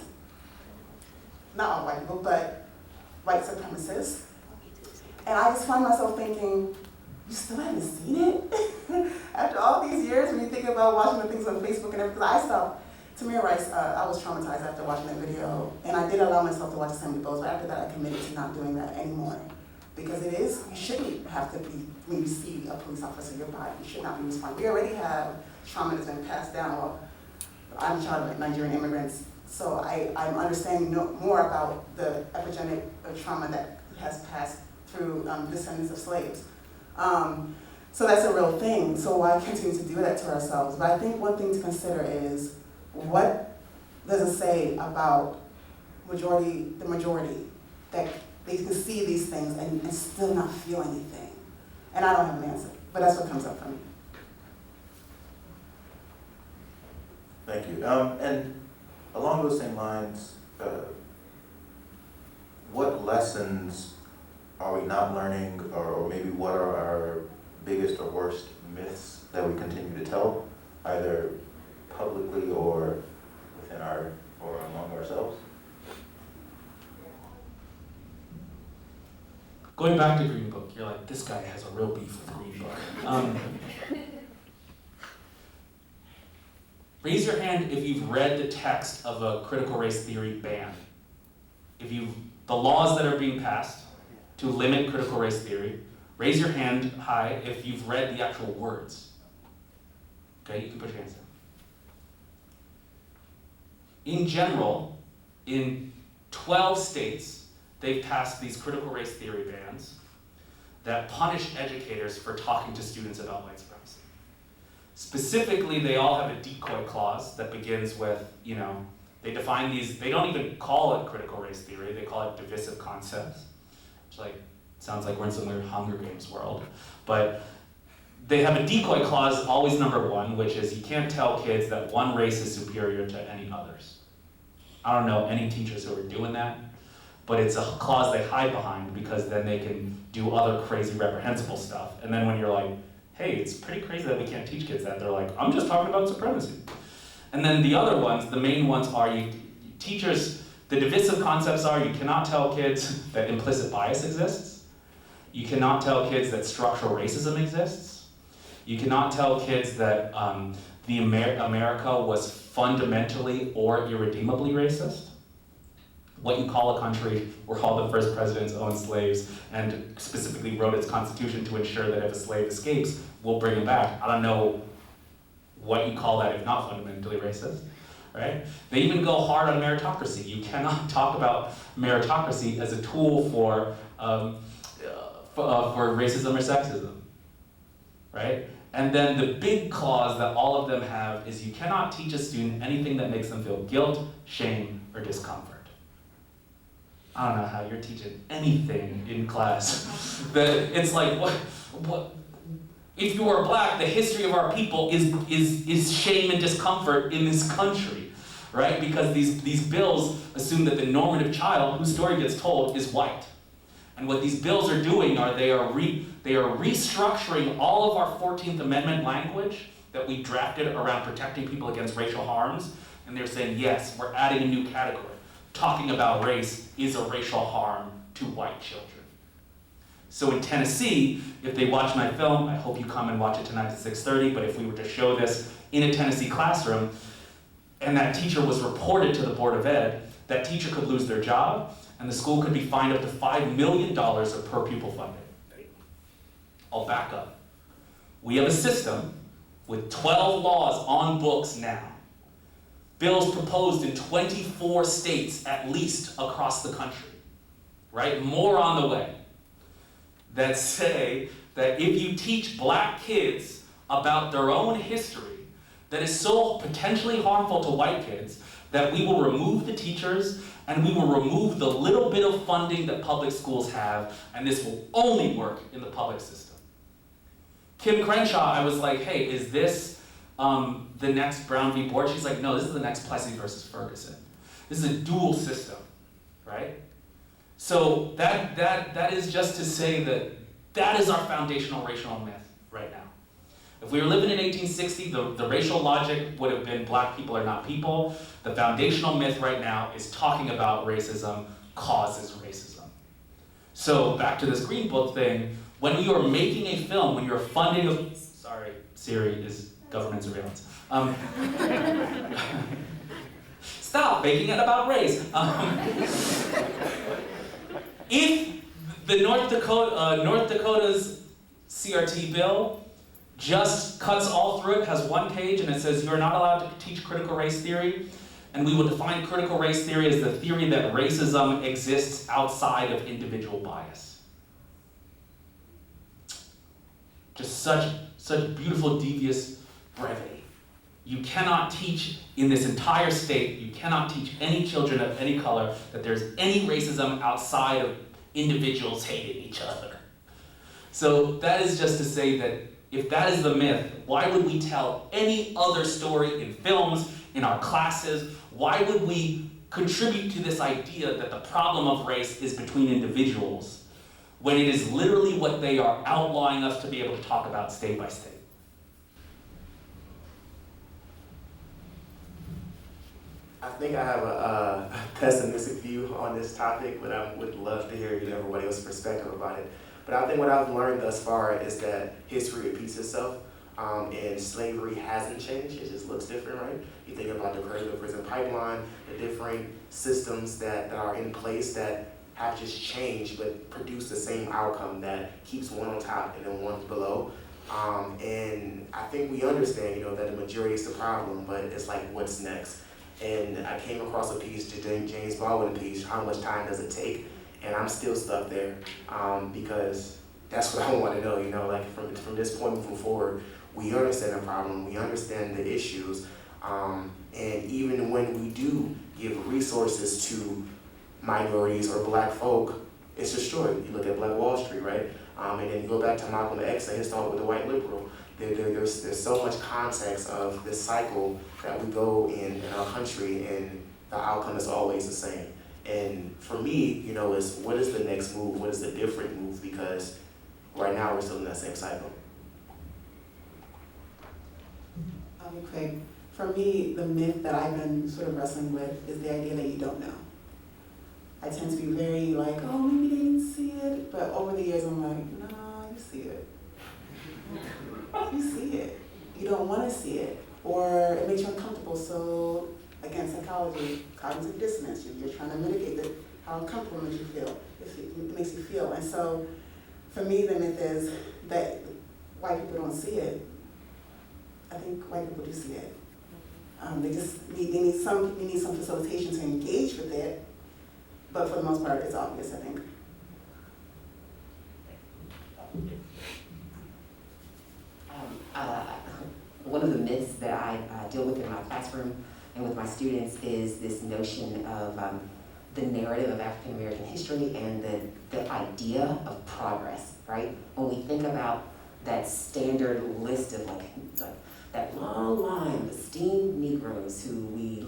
not all white people, but white supremacists. And I just find myself thinking, you still haven't seen it? After all these years, when you think about watching the things on Facebook and everything, I stopped. Tamir Rice, I was traumatized after watching that video, and I did allow myself to watch Assembly Bowls, but after that I committed to not doing that anymore. Because it is, you shouldn't have to be, when you see a police officer, your body, you should not be responding. We already have trauma that's been passed down. Well, I'm a child of Nigerian immigrants, so I'm understanding more about the epidemic of trauma that has passed through descendants of slaves. So that's a real thing, so why continue to do that to ourselves? But I think one thing to consider is, what does it say about the majority, that they can see these things and still not feel anything? And I don't have an answer, but that's what comes up for me. Thank you. And along those same lines, what lessons are we not learning, or maybe what are our biggest or worst myths that we continue to tell, either publicly or within or among ourselves? Going back to Green Book, you're like, this guy has a real beef with Green Book. Raise your hand if you've read the text of a critical race theory ban. The laws that are being passed to limit critical race theory, raise your hand high if you've read the actual words. Okay, you can put your hands down. In general, in 12 states, they've passed these critical race theory bans that punish educators for talking to students about white supremacy. Specifically, they all have a decoy clause that begins with, they define these, they don't even call it critical race theory, they call it divisive concepts, which sounds like we're in some weird Hunger Games world. But they have a decoy clause, always number 1, which is you can't tell kids that one race is superior to any others. I don't know any teachers who are doing that, but it's a clause they hide behind because then they can do other crazy reprehensible stuff. And then when you're like, hey, it's pretty crazy that we can't teach kids that, they're like, I'm just talking about supremacy. And then the other ones, the main ones are teachers, the divisive concepts are you cannot tell kids that implicit bias exists. You cannot tell kids that structural racism exists. You cannot tell kids that America was fundamentally or irredeemably racist. What you call a country where all the first presidents owned slaves and specifically wrote its constitution to ensure that if a slave escapes, we'll bring him back. I don't know what you call that if not fundamentally racist, right? They even go hard on meritocracy. You cannot talk about meritocracy as a tool for racism or sexism, right? And then the big clause that all of them have is you cannot teach a student anything that makes them feel guilt, shame, or discomfort. I don't know how you're teaching anything in class. It's like, what? If you are black, the history of our people is shame and discomfort in this country, right? Because these bills assume that the normative child whose story gets told is white. And what these bills are doing are they are restructuring all of our 14th Amendment language that we drafted around protecting people against racial harms. And they're saying, yes, we're adding a new category. Talking about race is a racial harm to white children. So in Tennessee, if they watch my film, I hope you come and watch it tonight at 6:30, but if we were to show this in a Tennessee classroom, and that teacher was reported to the Board of Ed, that teacher could lose their job, and the school could be fined up to $5 million of per pupil funding. I'll back up. We have a system with 12 laws on books now. Bills proposed in 24 states, at least, across the country, right? More on the way, that say that if you teach black kids about their own history that is so potentially harmful to white kids, that we will remove the teachers and we will remove the little bit of funding that public schools have, and this will only work in the public system. Kim Crenshaw, I was like, hey, is this the next Brown v. Board? She's like, no, this is the next Plessy versus Ferguson. This is a dual system, right? So that is just to say that is our foundational racial myth right now. If we were living in 1860, the racial logic would have been black people are not people. The foundational myth right now is talking about racism causes racism. So back to this Green Book thing, when you are making a film, when you're funding a, sorry, Siri is government surveillance. Stop making it about race. If the North Dakota's CRT bill just cuts all through it, has one page, and it says you're not allowed to teach critical race theory, and we will define critical race theory as the theory that racism exists outside of individual bias. Just such beautiful, devious brevity. You cannot teach in this entire state, you cannot teach any children of any color that there's any racism outside of individuals hating each other. So that is just to say that if that is the myth, why would we tell any other story in films, in our classes? Why would we contribute to this idea that the problem of race is between individuals when it is literally what they are outlawing us to be able to talk about state by state? I think I have a pessimistic view on this topic, but I would love to hear everybody else's perspective about it. But I think what I've learned thus far is that history repeats itself, and slavery hasn't changed, it just looks different, right? You think about the Cradle Prison Pipeline, the different systems that are in place that have just changed but produce the same outcome that keeps one on top and then one below. And I think we understand, that the majority is the problem, but it's like, what's next? And I came across a piece, James Baldwin piece, how much time does it take? And I'm still stuck there because that's what I want to know, like from this point moving forward, we understand the problem, we understand the issues, and even when we do give resources to minorities or black folk, it's destroyed. You look at Black Wall Street, right? And then you go back to Malcolm X and his thought with the white liberal. There's so much context of this cycle that we go in our country, and the outcome is always the same. And for me, is what is the next move? What is the different move? Because right now we're still in that same cycle. Craig, for me, the myth that I've been sort of wrestling with is the idea that you don't know. I tend to be very like, oh, maybe they didn't see it, but over the years I'm like, no, you see it. You see it. You don't want to see it, or it makes you uncomfortable. So again, psychology, cognitive dissonance. You're trying to mitigate how uncomfortable it makes you feel. It makes you feel, and so for me, the myth is that white people don't see it. I think white people do see it. They just need some facilitation to engage with it, but for the most part, it's obvious, I think. One of the myths that I deal with in my classroom and with my students is this notion of the narrative of African American history and the idea of progress, right? When we think about that standard list of like that long line of esteemed Negroes who we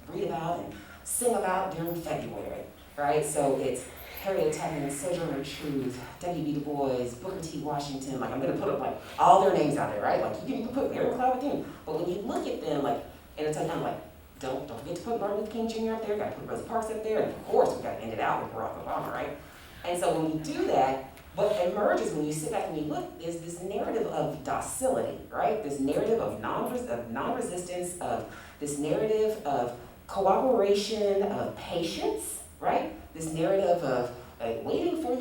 read about and sing about during February, right? So it's Harriet Tubman, Sojourner Truth, W.B. Du Bois, Booker T. Washington. Like, I'm gonna put up like all their names out there, right? Like, you can put Mary Cloud with them, but when you look at them, like, and it's like, I'm like, don't forget to put Martin Luther King Jr. up there. Gotta put Rosa Parks up there, and of course we gotta end it out with Barack Obama, right? And so when we do that, what emerges when you sit back and you look is this narrative of docility, right? This narrative of non-resistance, of this narrative of cooperation, of patience, right? This narrative of waiting for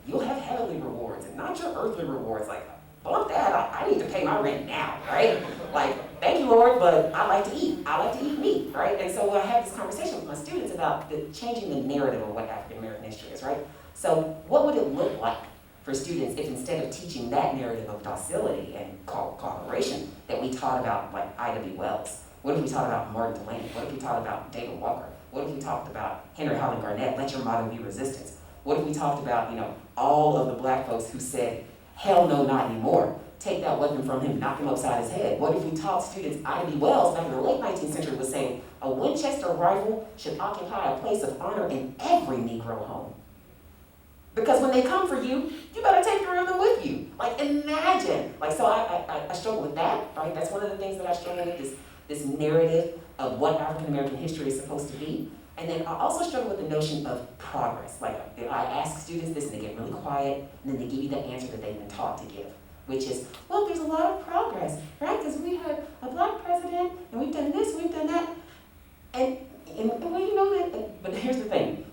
you'll have heavenly rewards and not your earthly rewards. Like, bump that, I need to pay my rent now, right? Like, thank you, Lord, but I like to eat. I like to eat meat, right? And so I have this conversation with my students about changing the narrative of what African American history is, right? So what would it look like for students if instead of teaching that narrative of docility and cooperation that we taught about like I.W. Wells? What if we taught about Martin Delany? What if we taught about David Walker? What if we talked about Henry Highland Garnett, let your motto be resistance? What if we talked about, all of the black folks who said, hell no, not anymore. Take that weapon from him, knock him upside his head. What if we taught students, I.W. Wells back in the late 19th century was saying, a Winchester rifle should occupy a place of honor in every Negro home. Because when they come for you, you better take 3 of them with you. Like, imagine. Like, so I struggle with that, right? That's one of the things that I struggle with, this narrative of what African American history is supposed to be. And then I also struggle with the notion of progress. Like, I ask students this and they get really quiet, and then they give you the answer that they've been taught to give, which is, well, there's a lot of progress, right? Because we had a black president, and we've done this, we've done that. And well, you know that, but here's the thing.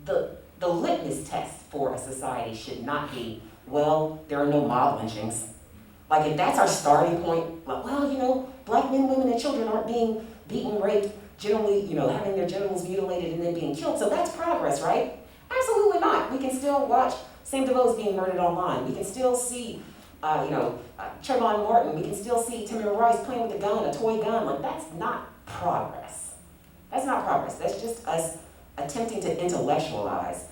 The litmus test for a society should not be, well, there are no mob lynchings. Like, if that's our starting point, like, well, you know, black men, women, and children aren't being beaten, raped, generally, you know, having their genitals mutilated and then being killed, so that's progress, right? Absolutely not. We can still watch Sam DeVos being murdered online. We can still see, Trayvon Martin. We can still see Tamir Rice playing with a gun, a toy gun. Like, that's not progress. That's not progress. That's just us attempting to intellectualize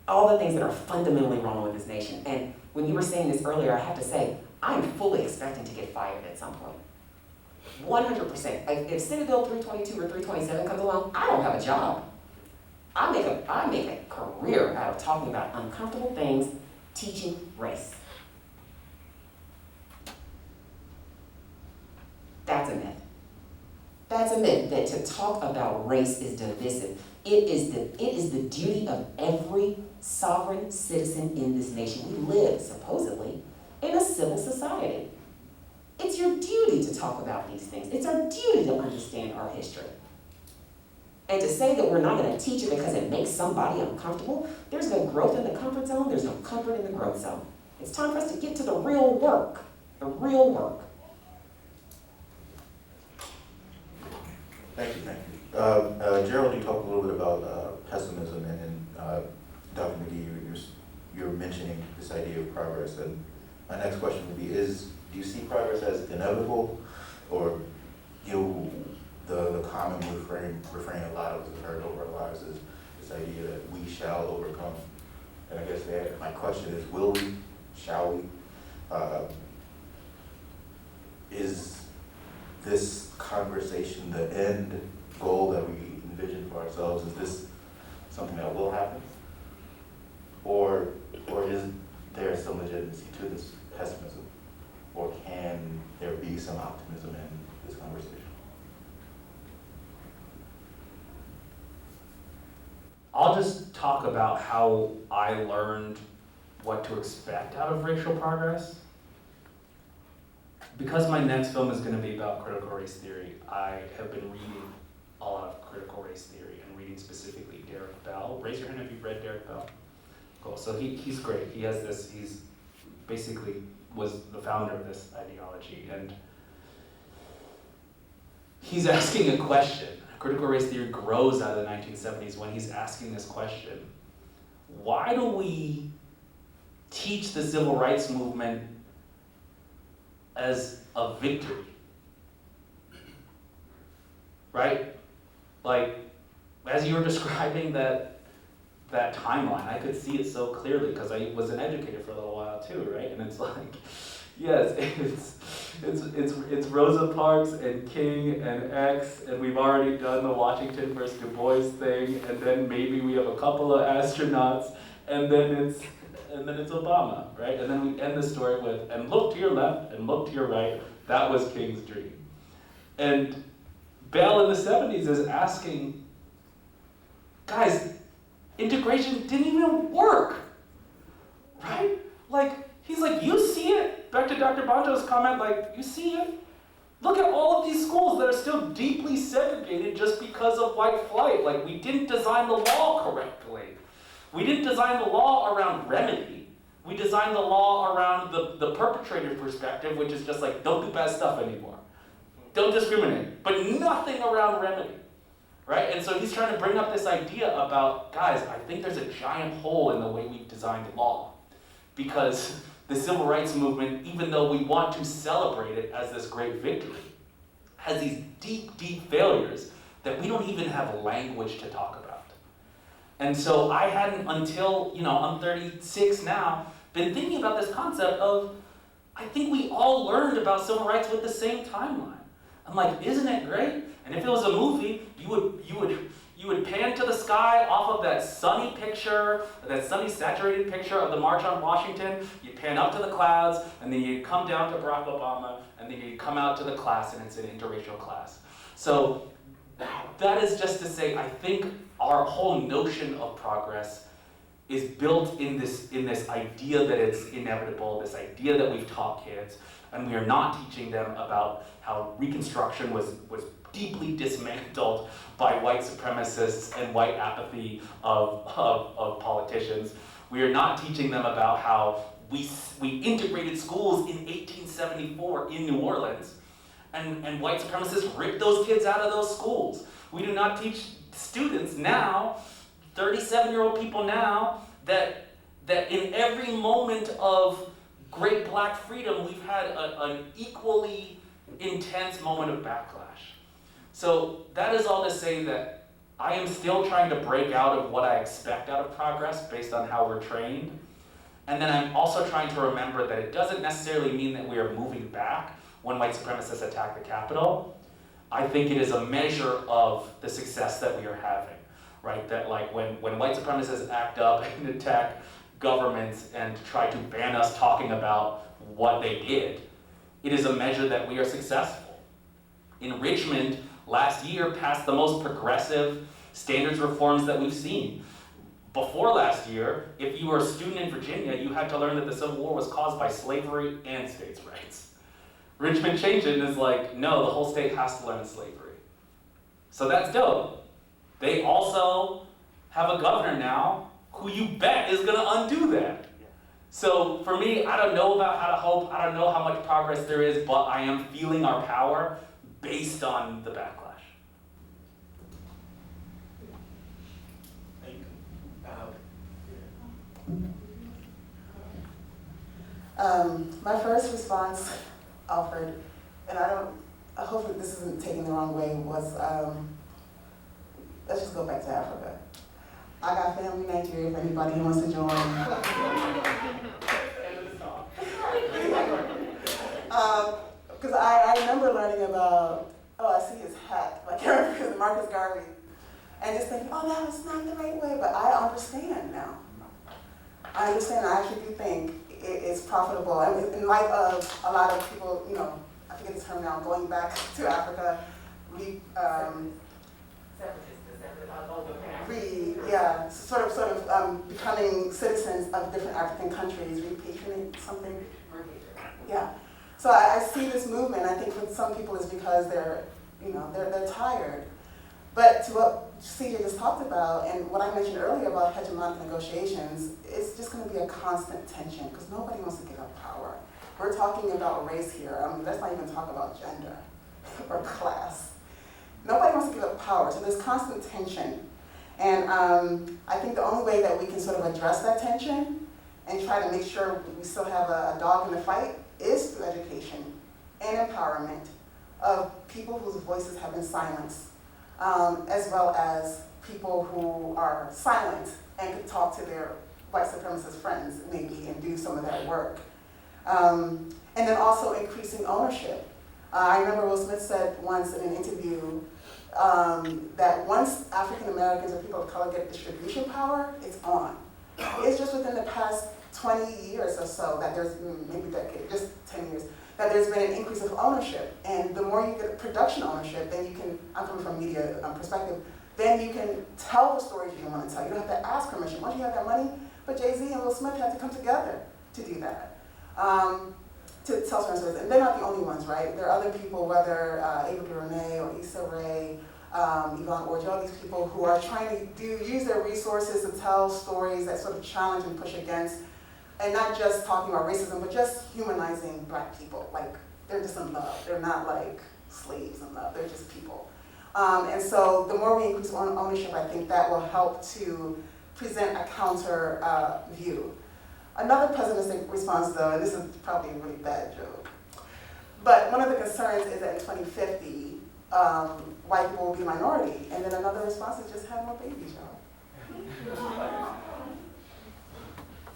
all the things that are fundamentally wrong with this nation. And when you were saying this earlier, I have to say, I'm fully expecting to get fired at some point. 100%. Like, if Senate Bill 322 or 327 comes along, I don't have a job. I make a career out of talking about uncomfortable things, teaching race. That's a myth. That's a myth, that to talk about race is divisive. It is the duty of every sovereign citizen in this nation. We live, supposedly, in a civil society. It's your duty to talk about these things. It's our duty to understand our history. And to say that we're not going to teach it because it makes somebody uncomfortable, there's no growth in the comfort zone, there's no comfort in the growth zone. It's time for us to get to the real work. The real work. Thank you. Gerald, you talked a little bit about pessimism, and Dr. McGee, you're mentioning this idea of progress. And my next question would be: do you see progress as inevitable, or the common refrain a lot of us have heard over our lives is this idea that we shall overcome? And I guess my question is: will we? Shall we? Is this conversation the end goal that we envision for ourselves? Is this something that will happen? Or is there some legitimacy to this pessimism? Or can there be some optimism in this conversation? I'll just talk about how I learned what to expect out of racial progress. Because my next film is going to be about critical race theory, I have been reading a lot of critical race theory and reading specifically Derek Bell. Raise your hand if you've read Derek Bell. Cool. So he's great. He has this, he's basically was the founder of this ideology, and he's asking a question. Critical race theory grows out of the 1970s when he's asking this question: why do we teach the civil rights movement as a victory? Right? Like, as you were describing that timeline, I could see it so clearly because I was an educator for a little while too, right? And it's like, yes, it's Rosa Parks and King and X, and we've already done the Washington versus Du Bois thing, and then maybe we have a couple of astronauts, and then it's Obama, right? And then we end the story with, and look to your left and look to your right, that was King's dream. And Bell in the 70s is asking, guys, integration didn't even work, right? Like, he's like, you see it? Back to Dr. Banjo's comment, like, you see it? Look at all of these schools that are still deeply segregated just because of white flight. Like, we didn't design the law correctly. We didn't design the law around remedy. We designed the law around the perpetrator's perspective, which is just like, don't do bad stuff anymore. Don't discriminate, but nothing around remedy, right? And so he's trying to bring up this idea about, guys, I think there's a giant hole in the way we've designed law, because the civil rights movement, even though we want to celebrate it as this great victory, has these deep, deep failures that we don't even have language to talk about. And so I hadn't, until, I'm 36 now, been thinking about this concept of, I think we all learned about civil rights with the same timeline. I'm like, isn't it great? And if it was a movie, you would pan to the sky off of that sunny picture picture, that sunny saturated picture of the March on Washington, you pan up to the clouds, and then you come down to Barack Obama, and then you come out to the class, and it's an interracial class. So that is just to say, I think our whole notion of progress is built in this idea that it's inevitable, this idea that we've taught kids, and we are not teaching them about how Reconstruction was deeply dismantled by white supremacists and white apathy of politicians. We are not teaching them about how we integrated schools in 1874 in New Orleans, and white supremacists ripped those kids out of those schools. We do not teach students now, 37-year-old people now, that in every moment of great black freedom, we've had an equally intense moment of backlash. So that is all to say that I am still trying to break out of what I expect out of progress based on how we're trained. And then I'm also trying to remember that it doesn't necessarily mean that we are moving back when white supremacists attack the Capitol. I think it is a measure of the success that we are having, right? That like when white supremacists act up and attack governments and try to ban us talking about what they did, it is a measure that we are successful. In Richmond, last year passed the most progressive standards reforms that we've seen. Before last year, if you were a student in Virginia, you had to learn that the Civil War was caused by slavery and states' rights. Richmond changed it and is like, no, the whole state has to learn slavery. So that's dope. They also have a governor now who you bet is gonna undo that. So for me, I don't know about how to hope, I don't know how much progress there is, but I am feeling our power based on the backlash. My first response, Alfred, and I hope that this isn't taken the wrong way, was, let's just go back to Africa. I got family in Nigeria if anybody wants to join. Because I remember learning about, I see his hat, like Marcus Garvey, and just thinking, that was not the right way, but I understand now. I understand, I actually do think it's profitable. I mean, in light of a lot of people, I forget the term now, going back to Africa, becoming citizens of different African countries, repatriating something. Yeah. So I see this movement. I think for some people it's because they're tired. But to what CJ just talked about, and what I mentioned earlier about hegemonic negotiations, it's just going to be a constant tension because nobody wants to give up power. We're talking about race here. Let's not even talk about gender or class. Nobody wants to give up power, so there's constant tension. And I think the only way that we can sort of address that tension and try to make sure we still have a dog in the fight is through education and empowerment of people whose voices have been silenced, as well as people who are silent and could talk to their white supremacist friends maybe and do some of that work. And then also increasing ownership. I remember Will Smith said once in an interview that once African Americans or people of color get distribution power, it's on. It's just within the past 20 years or so that there's, maybe a decade, just 10 years, that there's been an increase of ownership. And the more you get production ownership, then you can, I'm coming from a media perspective, then you can tell the stories you want to tell. You don't have to ask permission. Once you have that money, but Jay-Z and Will Smith had to come together to do that. To tell stories. And they're not the only ones, right? There are other people, whether Ava DuVernay or Issa Rae, Yvonne Orji, all these people who are trying to use their resources to tell stories that sort of challenge and push against, and not just talking about racism, but just humanizing Black people. Like, they're just in love. They're not like slaves in love. They're just people. And so the more we increase ownership, I think that will help to present a counter view. Another pessimistic response, though, and this is probably a really bad joke, but one of the concerns is that in 2050, white people will be a minority, and then another response is just have more babies, y'all.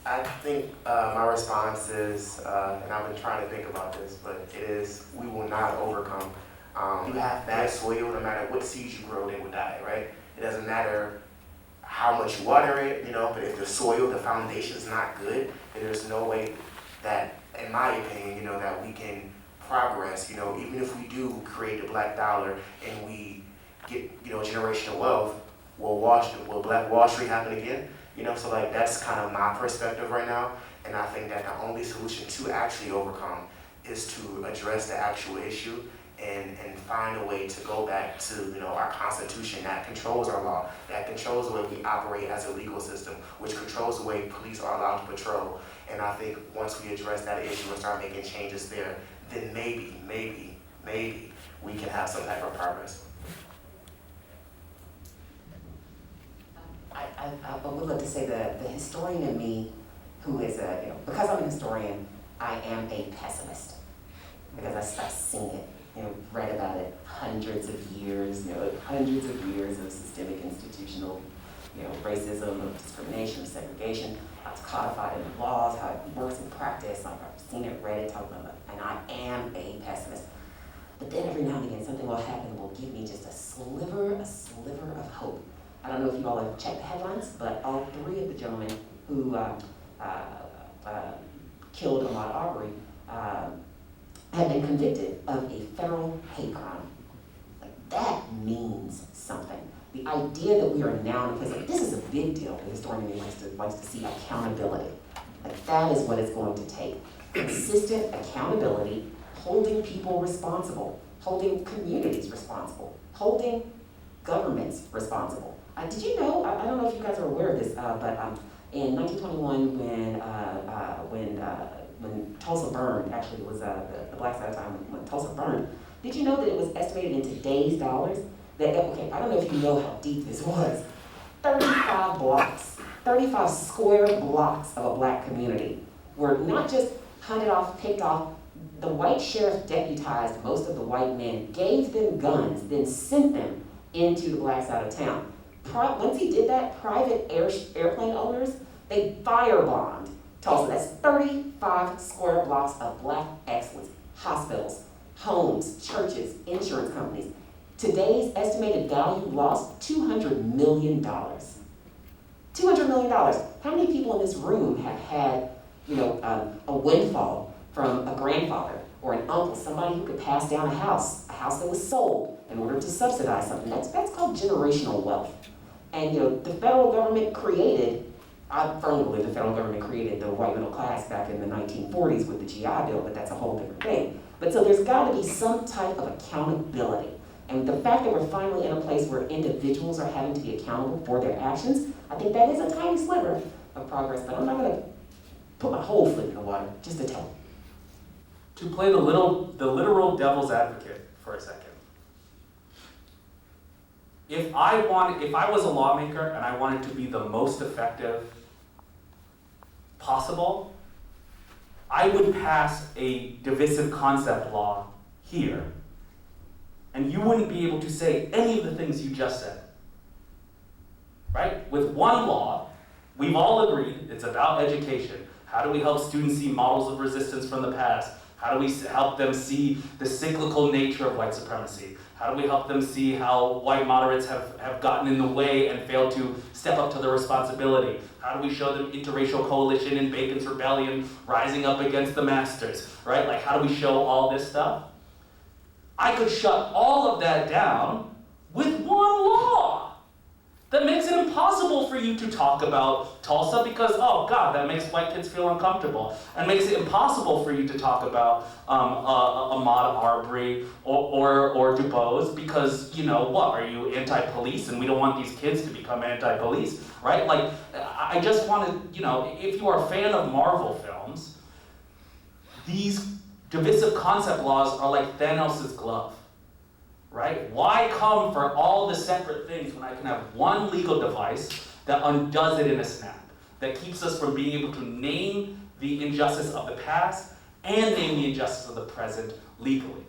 I think my response is, and I've been trying to think about this, but it is, we will not overcome. You have bad soil, no matter what seeds you grow, they will die, right? It doesn't matter how how much you water it, but if the soil, the foundation is not good, then there's no way that, in my opinion, that we can progress, even if we do create the black dollar and we get, generational wealth, will Black Wall Street happen again? So like that's kind of my perspective right now, and I think that the only solution to actually overcome is to address the actual issue and find a way to go back to our Constitution that controls our law, that controls the way we operate as a legal system, which controls the way police are allowed to patrol. And I think once we address that issue and start making changes there, then maybe we can have some type of progress. I would love to say the historian in me, who is because I'm a historian, I am a pessimist because I've seen it, read about it hundreds of years of systemic institutional, racism, of discrimination, of segregation, how it's codified in the laws, how it works in practice. I've seen it, read it, talked about it, and I am a pessimist. But then every now and again, something will happen that will give me just a sliver of hope. I don't know if you all have checked the headlines, but all three of the gentlemen who killed Ahmaud Arbery have been convicted of a federal hate crime. Like, that means something. The idea that we are now in a place, like, this is a big deal. The historian in me likes to see accountability. Like, that is what it's going to take. Consistent accountability, holding people responsible, holding communities responsible, holding governments responsible. Did you know, I don't know if you guys are aware of this, but in 1921 when Tulsa burned, actually it was the black side of time when Tulsa burned, did you know that it was estimated in today's dollars that, okay, I don't know if you know how deep this was, 35 blocks, 35 square blocks of a black community were not just hunted off, picked off. The white sheriff deputized most of the white men, gave them guns, then sent them into the black side of town. Once he did that, private airplane owners, they firebombed Tulsa. That's 35 square blocks of black excellence. Hospitals, homes, churches, insurance companies. Today's estimated value lost, $200 million. $200 million. How many people in this room have had, a windfall from a grandfather or an uncle, somebody who could pass down a house that was sold in order to subsidize something? That's called generational wealth. And the federal government created, I firmly believe the federal government created the white middle class back in the 1940s with the GI Bill, but that's a whole different thing. But so there's got to be some type of accountability. And the fact that we're finally in a place where individuals are having to be accountable for their actions, I think that is a tiny sliver of progress, but I'm not going to put my whole foot in the water, just to tell. To play the literal devil's advocate for a second. If I was a lawmaker and I wanted to be the most effective possible, I would pass a divisive concept law here. And you wouldn't be able to say any of the things you just said. Right? With one law, we've all agreed it's about education. How do we help students see models of resistance from the past? How do we help them see the cyclical nature of white supremacy? How do we help them see how white moderates have gotten in the way and failed to step up to their responsibility? How do we show them interracial coalition and Bacon's rebellion rising up against the masters, right? Like, how do we show all this stuff? I could shut all of that down with one law that makes it impossible for you to talk about Tulsa because, oh God, that makes white kids feel uncomfortable. And makes it impossible for you to talk about Ahmaud Arbery or DuBose because, what, are you anti-police and we don't want these kids to become anti-police, right? Like, I just want to, if you are a fan of Marvel films, these divisive concept laws are like Thanos' glove. Right? Why come for all the separate things when I can have one legal device that undoes it in a snap, that keeps us from being able to name the injustice of the past and name the injustice of the present legally?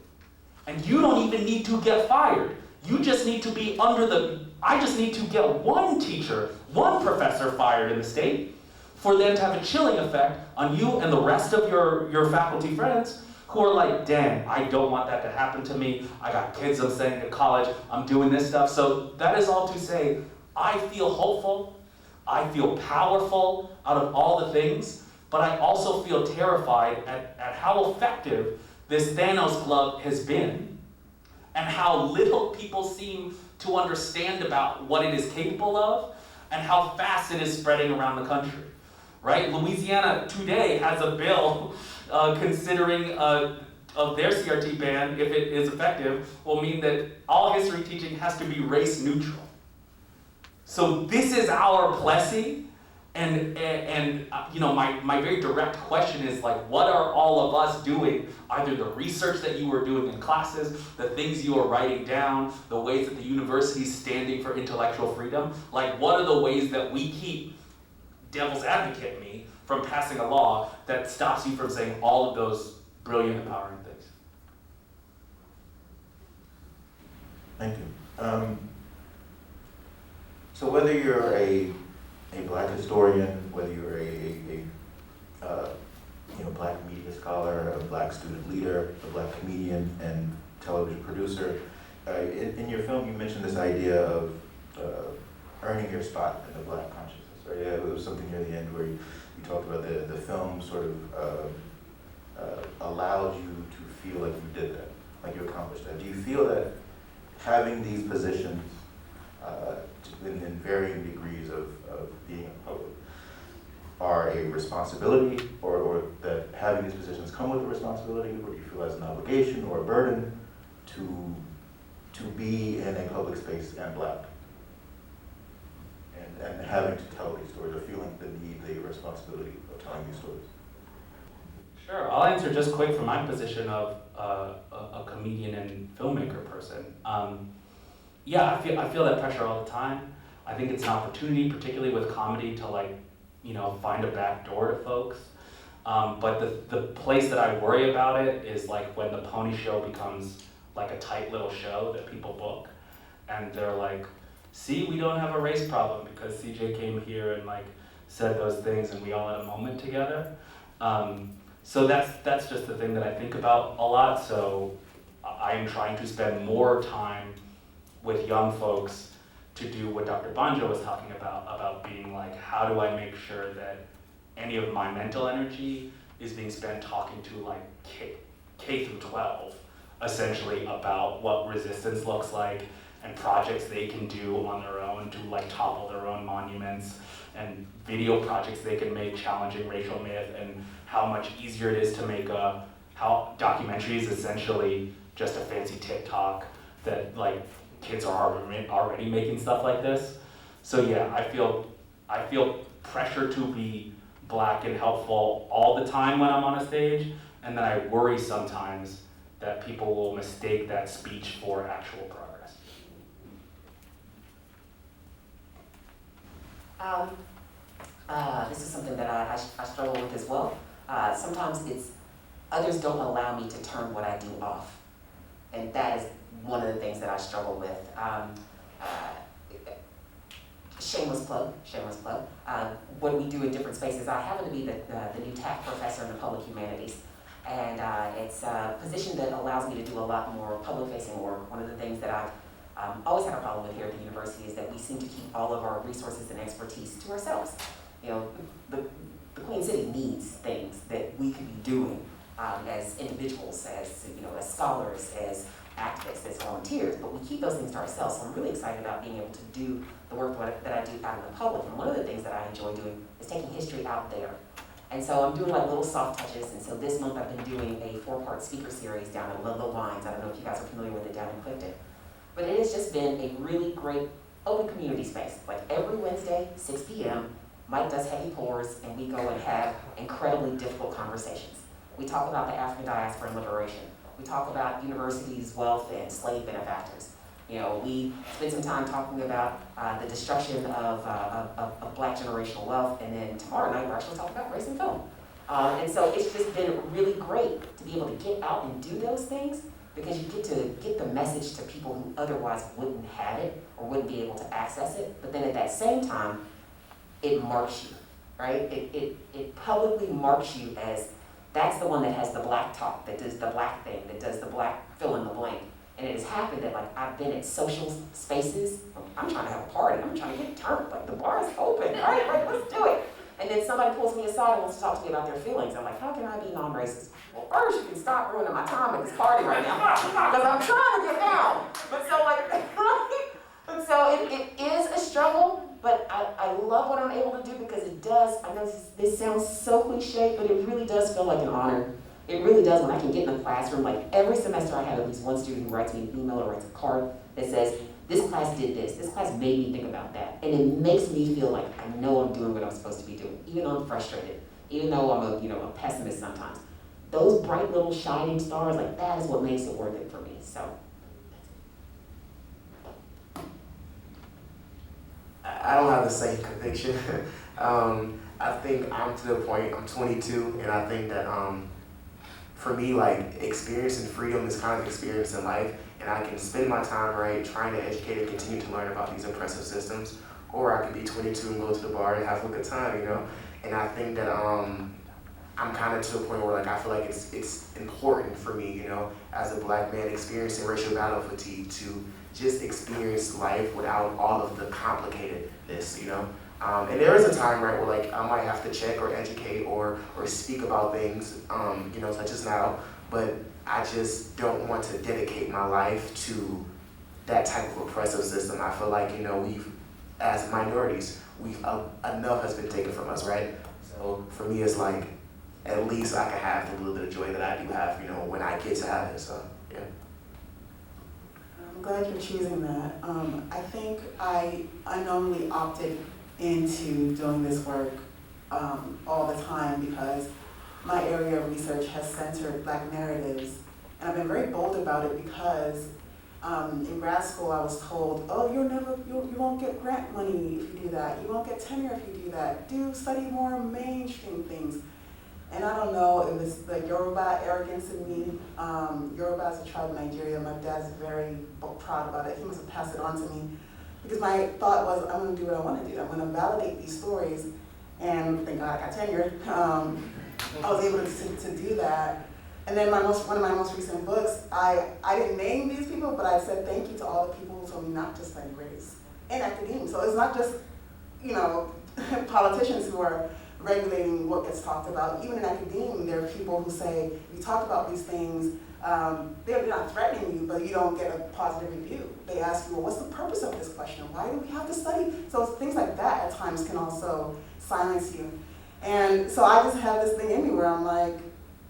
And you don't even need to get fired. You just need to be I just need to get one teacher, one professor fired in the state for them to have a chilling effect on you and the rest of your faculty friends who are like, damn, I don't want that to happen to me. I got kids I'm sending to college. I'm doing this stuff. So that is all to say, I feel hopeful I feel powerful out of all the things, but I also feel terrified at how effective this Thanos glove has been and how little people seem to understand about what it is capable of and how fast it is spreading around the country, right? Louisiana today has a bill considering of their CRT ban, if it is effective, will mean that all history teaching has to be race neutral. So this is our plessy, and you know, my very direct question is like, what are all of us doing? Either the research that you were doing in classes, the things you are writing down, the ways that the university is standing for intellectual freedom, like what are the ways that we keep devil's advocate me from passing a law that stops you from saying all of those brilliant, empowering things? Thank you. So whether you're a black historian, whether you're a black media scholar, a black student leader, a black comedian and television producer, in your film you mentioned this idea of earning your spot in the black consciousness, right? Yeah, it was something near the end where you talked about the film sort of allowed you to feel like you did that, like you accomplished that. Do you feel that having these positions in varying degrees of being a public are a responsibility, or that having these positions come with a responsibility, or do you feel as an obligation or a burden to be in a public space and black, and having to tell these stories, or feeling the need, the responsibility of telling these stories? Sure, I'll answer just quick from my position of a comedian and filmmaker person. Yeah, I feel that pressure all the time. I think it's an opportunity, particularly with comedy, to find a back door to folks. But the place that I worry about it is like when the pony show becomes like a tight little show that people book, and they're like, see, we don't have a race problem because CJ came here and like said those things and we all had a moment together. So that's just the thing that I think about a lot. So I am trying to spend more time with young folks to do what Dr. Banjo was talking about being like, how do I make sure that any of my mental energy is being spent talking to like K through 12, essentially, about what resistance looks like and projects they can do on their own to like topple their own monuments, and video projects they can make challenging racial myth, and how much easier it is to make how documentary is essentially just a fancy TikTok that like kids are already making stuff like this. So yeah, I feel pressure to be black and helpful all the time when I'm on a stage, and then I worry sometimes that people will mistake that speech for actual progress. This is something that I struggle with as well. Sometimes others don't allow me to turn what I do off. And that is one of the things that I struggle with. Shameless plug. What we do in different spaces. I happen to be the new TAC professor in the public humanities. And it's a position that allows me to do a lot more public-facing work. One of the things that I've always had a problem with here at the university is that we seem to keep all of our resources and expertise to ourselves. The Queen City needs things that we could be doing as individuals, as scholars, as activists, as volunteers, but we keep those things to ourselves. So I'm really excited about being able to do the work that I do out in the public. And one of the things that I enjoy doing is taking history out there. And so I'm doing like little soft touches. And so this month I've been doing a 4-part speaker series down at Ludlow Wines. I don't know if you guys are familiar with it down in Clifton. But it has just been a really great open community space. Like every Wednesday, 6 p.m., Mike does heavy pours, and we go and have incredibly difficult conversations. We talk about the African diaspora and liberation. We talk about universities' wealth and slave benefactors. We spend some time talking about the destruction of Black generational wealth, and then tomorrow night we're actually talking about race and film. And so it's just been really great to be able to get out and do those things, because you get to get the message to people who otherwise wouldn't have it or wouldn't be able to access it. But then at that same time, it marks you, right? It publicly marks you as that's the one that has the black talk, that does the black thing, that does the black fill in the blank. And it has happened that like I've been at social spaces, I'm trying to have a party, I'm trying to get turned, like the bar is open, right? Like let's do it. And then somebody pulls me aside and wants to talk to me about their feelings. I'm like, how can I be non-racist? Well, first you can stop ruining my time at this party right now, because I'm trying to get down. But so like, and so it is a struggle, but I love what I'm able to do because it does, I know this sounds so cliche, but it really does feel like an honor. It really does when I can get in the classroom. Like every semester I have at least one student who writes me an email or writes a card that says, this class did this class made me think about that. And it makes me feel like I know I'm doing what I'm supposed to be doing, even though I'm frustrated, even though I'm a pessimist sometimes. Those bright little shining stars, like that is what makes it worth it for me, so. I don't have the same conviction. I think I'm to the point, I'm 22, and I think that for me, like, experiencing freedom is kind of experience in life, and I can spend my time, right, trying to educate and continue to learn about these oppressive systems, or I can be 22 and go to the bar and have a good time, you know? And I think that I'm kind of to a point where, like, I feel like it's important for me, you know, as a Black man experiencing racial battle fatigue to just experience life without all of the complicatedness, you know? And there is a time, right, where like I might have to check or educate or speak about things, you know, such as now, but I just don't want to dedicate my life to that type of oppressive system. I feel like, you know, we've, as minorities, enough has been taken from us, right? So for me, it's like, at least I can have the little bit of joy that I do have, you know, when I get to have it, so, yeah. I'm glad you're choosing that. I think I unknowingly opted into doing this work all the time because my area of research has centered Black narratives, and I've been very bold about it because in grad school I was told, oh, you won't get grant money if you do that, you won't get tenure if you do that, study more mainstream things. And I don't know, it was the Yoruba arrogance in me. Yoruba is a tribe in Nigeria. My dad's very proud about it. He must have passed it on to me. Because my thought was, I'm gonna do what I wanna do. I'm gonna validate these stories. And thank God I got tenure. I was able to do that. And then one of my most recent books, I didn't name these people, but I said thank you to all the people who told me not to study race in academia. So it's not just, you know, politicians who are regulating what gets talked about. Even in academia, there are people who say, you talk about these things, they're not threatening you, but you don't get a positive review. They ask you, well, what's the purpose of this question? Why do we have to study? So things like that at times can also silence you. And so I just have this thing in me where I'm like,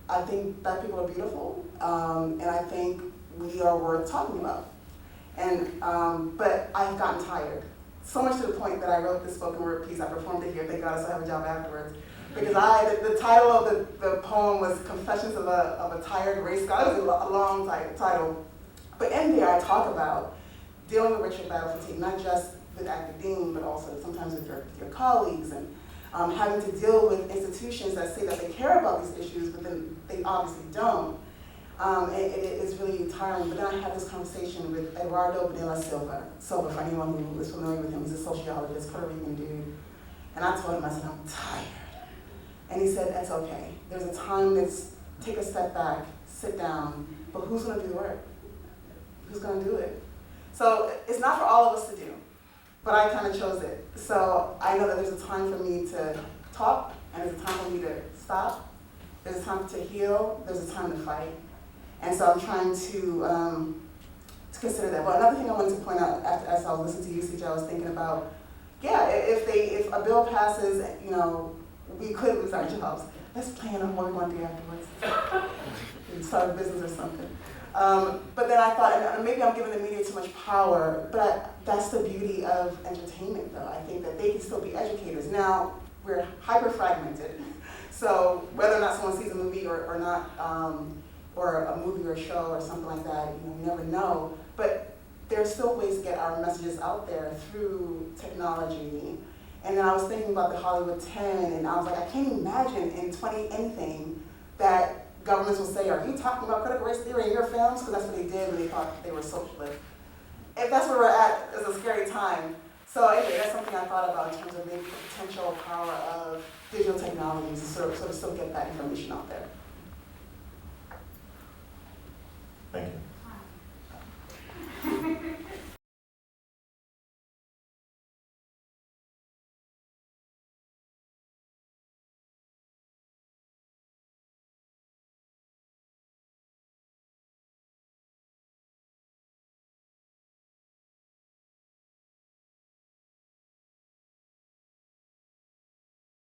I think Black people are beautiful, and I think we are worth talking about. And, but I've gotten tired. So much to the point that I wrote this spoken word piece. I performed it here. Thank God I still have a job afterwards. Because the title of the poem was Confessions of a Tired Race Scholar. It was a long title. But in there I talk about dealing with racial battle fatigue, not just with academia, but also sometimes with your colleagues, and having to deal with institutions that say that they care about these issues, but then they obviously don't. It is really tiring. But then I had this conversation with Eduardo Bonilla Silva, for anyone who is familiar with him. He's a sociologist, Puerto Rican dude. And I told him, I said, I'm tired. And he said, that's okay. There's a time that's, take a step back, sit down, but who's gonna do the work? Who's gonna do it? So it's not for all of us to do, but I kind of chose it. So I know that there's a time for me to talk, and there's a time for me to stop. There's a time to heal, there's a time to fight. And so I'm trying to consider that. But another thing I wanted to point out as I was listening to you, CJ, I was thinking about, yeah, if a bill passes, you know, we could lose our jobs. Let's plan on what we want to do afterwards. Start a business or something. But then I thought, and maybe I'm giving the media too much power, but that's the beauty of entertainment, though. I think that they can still be educators. Now, we're hyper-fragmented. So whether or not someone sees a movie or not, or a movie or a show or something like that, you never know. But there's still ways to get our messages out there through technology. And then I was thinking about the Hollywood 10, and I was like, I can't imagine in 20-anything that governments will say, are you talking about critical race theory in your films? Because that's what they did when they thought they were socialist. If that's where we're at, it's a scary time. So anyway, that's something I thought about in terms of maybe the potential power of digital technologies to sort of still get that information out there.